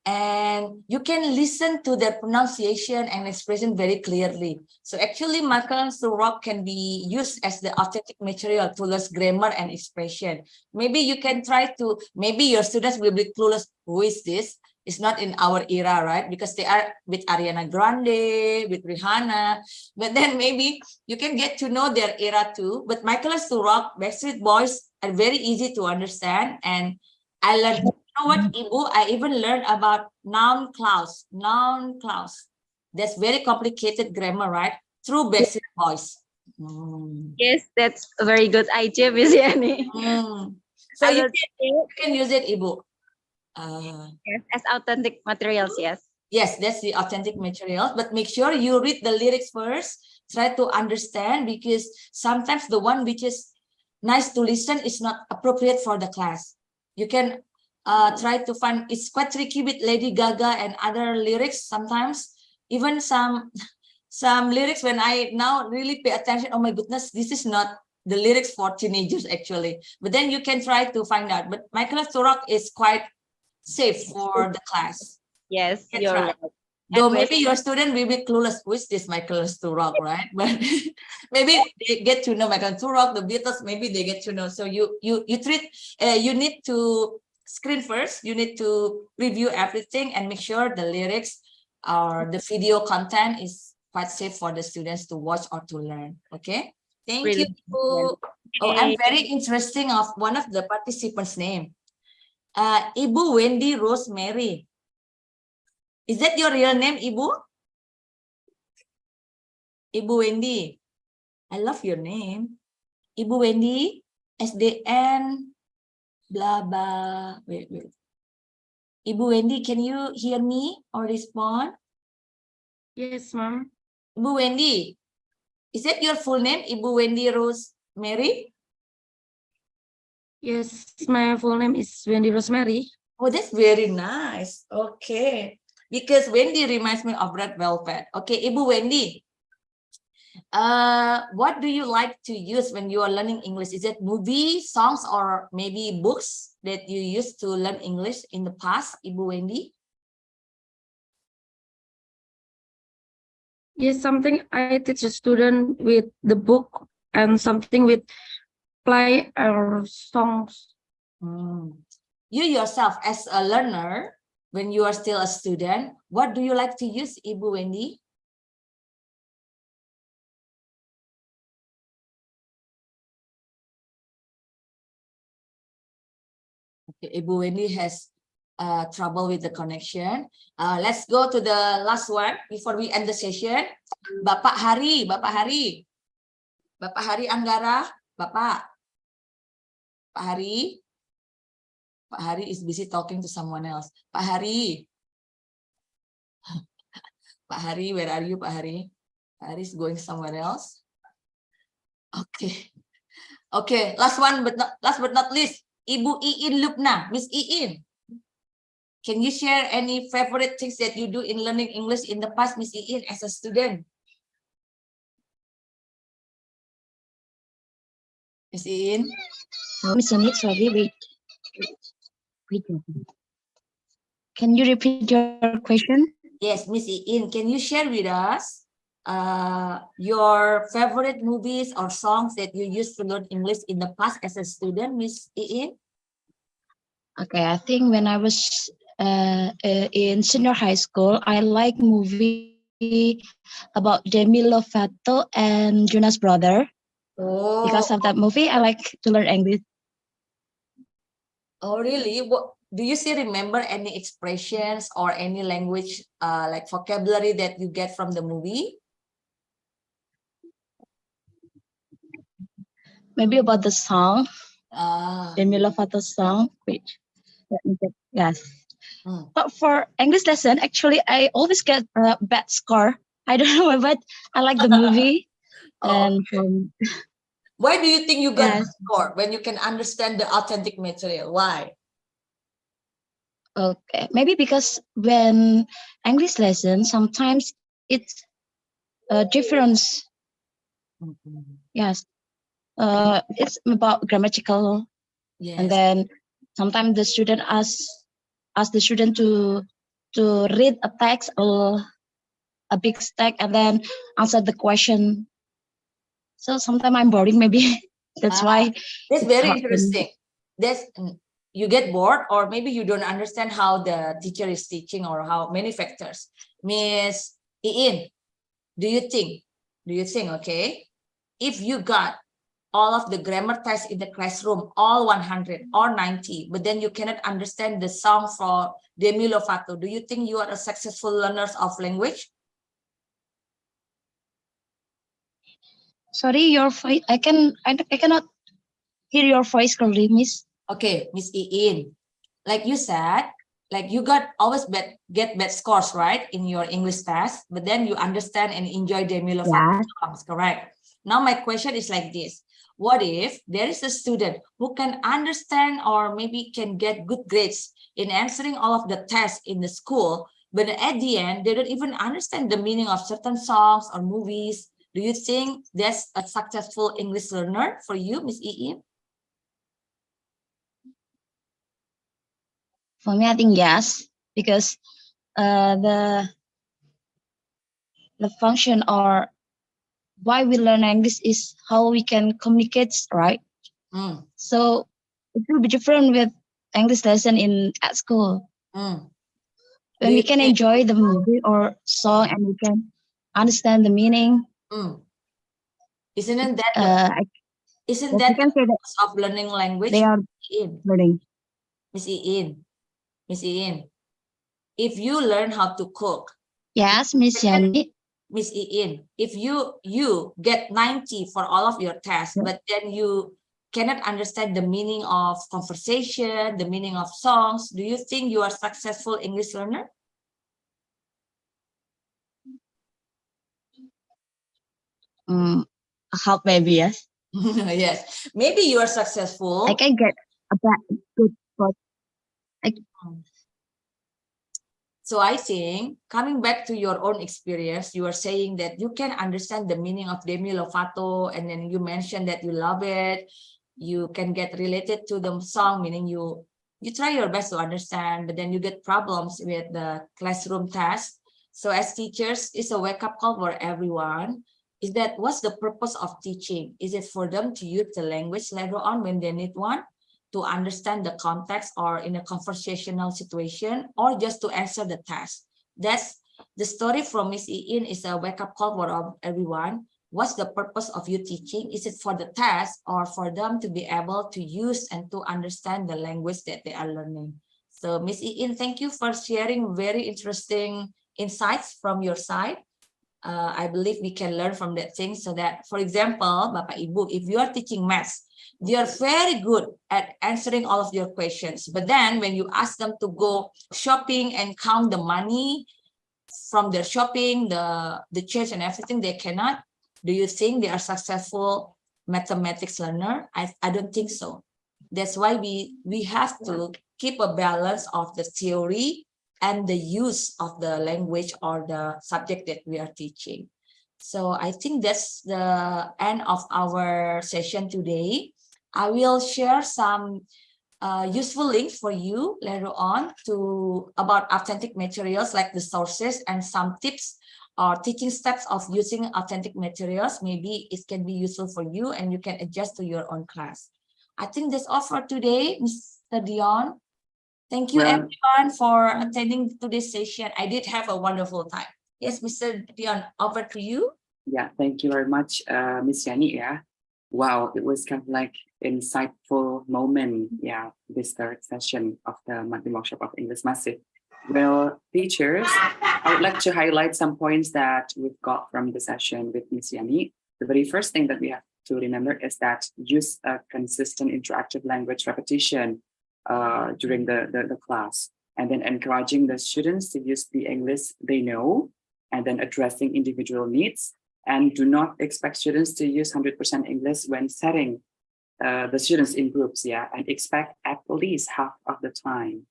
Speaker 6: And you can listen to their pronunciation and expression very clearly. So actually, Michael Surak can be used as the authentic material to learn grammar and expression. Maybe you can try to, maybe your students will be clueless, who is this? It's not in our era, right? Because they are with Ariana Grande, with Rihanna. But then maybe you can get to know their era too. But Michael Surak, Backstreet Boys are very easy to understand. And I learned, you know what, Ibu? I even learned about noun clause. Noun clause. That's very complicated grammar, right? Through Backstreet Boys.
Speaker 5: Yes, that's a very good idea, Miss Yani.
Speaker 6: So you can use it, Ibu.
Speaker 5: Yes, as authentic materials, yes.
Speaker 6: Yes, that's the authentic material, but make sure you read the lyrics first, try to understand, because sometimes the one which is nice to listen is not appropriate for the class. You can try to find, it's quite tricky with Lady Gaga and other lyrics sometimes, even some lyrics when I now really pay attention, oh my goodness, this is not the lyrics for teenagers actually, but then you can try to find out. But Michael Surak is quite safe for the class.
Speaker 5: Yes, you're right.
Speaker 6: Though maybe your student will be clueless, who is this Michael Surak, right? But maybe they get to know Michael Surak, the Beatles, maybe they get to know. So you need to screen first, you need to review everything and make sure the lyrics or the video content is quite safe for the students to watch or to learn. Okay, thank you. Oh, I'm very interesting of one of the participants' name. Ibu Wendy Rosemary. Is that your real name, Ibu? Ibu Wendy. I love your name. Ibu Wendy, SDN, blah, blah. Wait. Ibu Wendy, can you hear me or respond?
Speaker 11: Yes, ma'am.
Speaker 6: Ibu Wendy, is that your full name, Ibu Wendy Rosemary?
Speaker 11: Yes, my full name is Wendy Rosemary.
Speaker 6: Oh, that's very nice. Okay. Because Wendy reminds me of red velvet. Okay, Ibu Wendy. What do you like to use when you are learning English? Is it movies, songs, or maybe books that you used to learn English in the past, Ibu Wendy?
Speaker 11: Yes, something I teach a student with the book and something with play or songs.
Speaker 6: You yourself as a learner, when you are still a student, what do you like to use, Ibu Wendy? Okay, Ibu Wendy has trouble with the connection. Let's go to the last one before we end the session. Bapak Hari Anggara, Bapak Hari is busy talking to someone else. Pak Hari, where are you, Pak Hari? Pak Hari is going somewhere else. Okay. Last but not least, Ibu Iin Lupna, Miss Iin. Can you share any favorite things that you do in learning English in the past, Miss Iin, as a student? Miss Iin?
Speaker 12: Miss Yannik, sorry, wait. Can you repeat your question?
Speaker 6: Yes, Miss Iin, can you share with us your favorite movies or songs that you used to learn English in the past as a student, Miss Iin?
Speaker 12: Okay, I think when I was in senior high school, I like movie about Demi Lovato and Jonas Brother.
Speaker 6: Oh,
Speaker 12: Because of that movie, I like to learn English.
Speaker 6: oh, really? What do you still remember any expressions or any language like vocabulary that you get from the movie?
Speaker 12: Maybe about the song,
Speaker 6: Ah,
Speaker 12: Demi Lovato's song, which yes.
Speaker 6: Hmm.
Speaker 12: But for English lesson, actually, I always get a bad score. I don't know, but I like the movie.
Speaker 6: Oh,
Speaker 12: And
Speaker 6: why do you think you got
Speaker 12: yes,
Speaker 6: the score when you can understand the authentic material? Why?
Speaker 12: okay, maybe because when English lesson, sometimes it's a difference. Yes, it's about grammatical, and
Speaker 6: Yes.
Speaker 12: then sometimes the student ask the student to read a text or a big text and then answer the question. So sometimes I'm boring, maybe that's why
Speaker 6: That's
Speaker 12: it's
Speaker 6: very
Speaker 12: hard for me.
Speaker 6: interesting. That's you get bored, or maybe you don't understand how the teacher is teaching, or how many factors. Miss Iin, do you think, okay, if you got all of the grammar tests in the classroom, all 100 or 90, but then you cannot understand the song for Demi Lovato, do you think you are a successful learners of language?
Speaker 12: Sorry, your voice. I cannot hear your voice clearly, Miss.
Speaker 6: Okay, Miss Iin, like you said, like you get bad scores, right, in your English test, but then you understand and enjoy Demi Lovato songs, correct? Now my question is like this: what if there is a student who can understand or maybe can get good grades in answering all of the tests in the school, but at the end they don't even understand the meaning of certain songs or movies? Do you think that's a successful English learner for you, Miss Iin?
Speaker 12: For me, I think yes, because the function or why we learn English is how we can communicate, right? So it will be different with English lesson at school. When we can enjoy the movie or song and we can understand the meaning.
Speaker 6: Isn't that
Speaker 12: we
Speaker 6: the
Speaker 12: can say that
Speaker 6: purpose of learning language?
Speaker 12: they are learning.
Speaker 6: Miss Iin, if you learn how to cook.
Speaker 12: Yes, Miss Yannik.
Speaker 6: Miss Iin, if you get 90 for all of your tests, but then you cannot understand the meaning of conversation, the meaning of songs, do you think you are successful English learner?
Speaker 12: Half maybe, yes.
Speaker 6: Yes, maybe you are successful.
Speaker 12: I can get a good spot.
Speaker 6: So I think, coming back to your own experience, you are saying that you can understand the meaning of Demi Lovato, and then you mentioned that you love it. You can get related to the song, meaning you try your best to understand, but then you get problems with the classroom test. So as teachers, it's a wake-up call for everyone. Is that what's the purpose of teaching? Is it for them to use the language later on when they need one, to understand the context or in a conversational situation, or just to answer the test? That's the story from Miss Iin, is a wake-up call for everyone. What's the purpose of you teaching? Is it for the test or for them to be able to use and to understand the language that they are learning? So Miss Iin, thank you for sharing very interesting insights from your side. I believe we can learn from that thing, so that, for example, Bapak Ibu, if you are teaching maths, they are very good at answering all of your questions. But then when you ask them to go shopping and count the money from their shopping, the change and everything, they cannot. Do you think they are successful mathematics learner? I don't think so. That's why we have to keep a balance of the theory and the use of the language or the subject that we are teaching. So I think that's the end of our session today. I will share some useful links for you later on about authentic materials, like the sources and some tips or teaching steps of using authentic materials. Maybe it can be useful for you and you can adjust to your own class. I think that's all for today, Mr. Dion. Thank you everyone for attending today's session. I did have a wonderful time. Yes, Mr. Dion, over to you.
Speaker 4: Yeah, thank you very much, Miss Yannik. Yeah, wow, it was kind of like insightful moment. Yeah, this third session of the monthly workshop of English Massive. Well, teachers, I would like to highlight some points that we've got from the session with Miss Yannik. The very first thing that we have to remember is that use a consistent interactive language repetition during the class, and then encouraging the students to use the English they know, and then addressing individual needs. And do not expect students to use 100% English when setting the students in groups, yeah, and expect at least half of the time.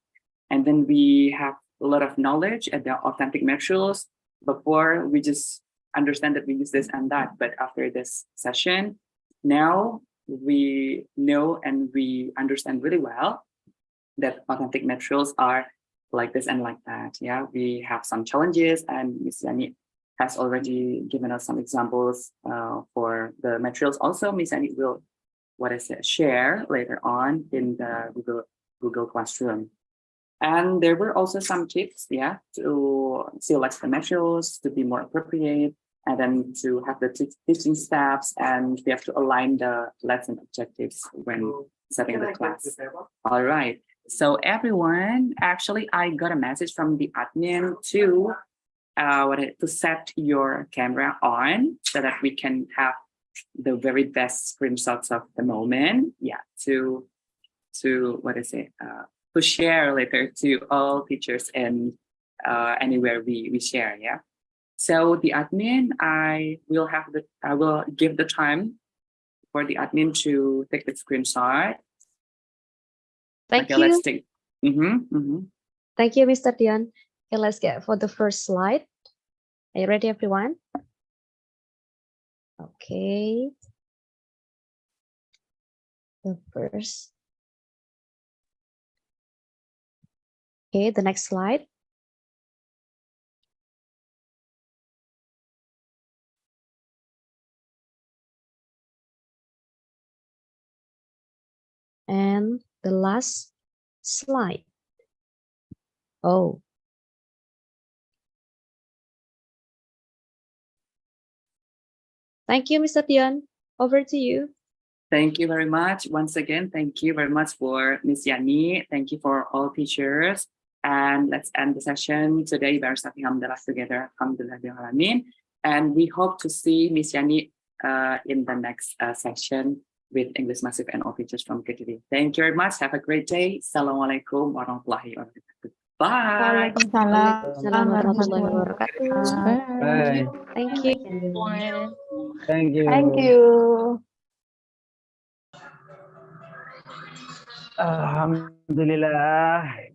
Speaker 4: And then we have a lot of knowledge and the authentic materials. Before, we just understand that we use this and that, but after this session, now we know and we understand really well that authentic materials are like this and like that. Yeah, we have some challenges, and Ms. Yannik has already given us some examples for the materials. Also, Ms. Yannik will, share later on in the Google Classroom. And there were also some tips, yeah, to select the materials to be more appropriate, and then to have the teaching steps, and we have to align the lesson objectives when setting the class. All right. So everyone, actually, I got a message from the admin to set your camera on so that we can have the very best screenshots of the moment. Yeah, to share later to all teachers and anywhere we share. Yeah. So the admin, I will give the time for the admin to take the screenshot.
Speaker 13: Thank
Speaker 4: Okay,
Speaker 13: you.
Speaker 4: let's take.
Speaker 13: Thank you, Mr. Dion. Okay, let's get for the first slide. Are you ready, everyone? Okay. The first. Okay, the next slide. And the last slide. Oh. Thank you, Mr. Dion. Over to you.
Speaker 4: Thank you very much. Once again, thank you very much for Ms. Yannik. Thank you for all teachers. And let's end the session today. We're starting Alhamdulillah together. Alhamdulillah. And we hope to see Ms. Yannik in the next session with English Massive and all teachers from Kediri. Thank you very much. Have a great day. Assalamualaikum warahmatullahi wabarakatuh. Bye.
Speaker 13: Waalaikumsalam warahmatullahi wabarakatuh.
Speaker 10: Bye.
Speaker 13: Thank you.
Speaker 14: Thank you.
Speaker 2: Thank you.
Speaker 14: Alhamdulillah.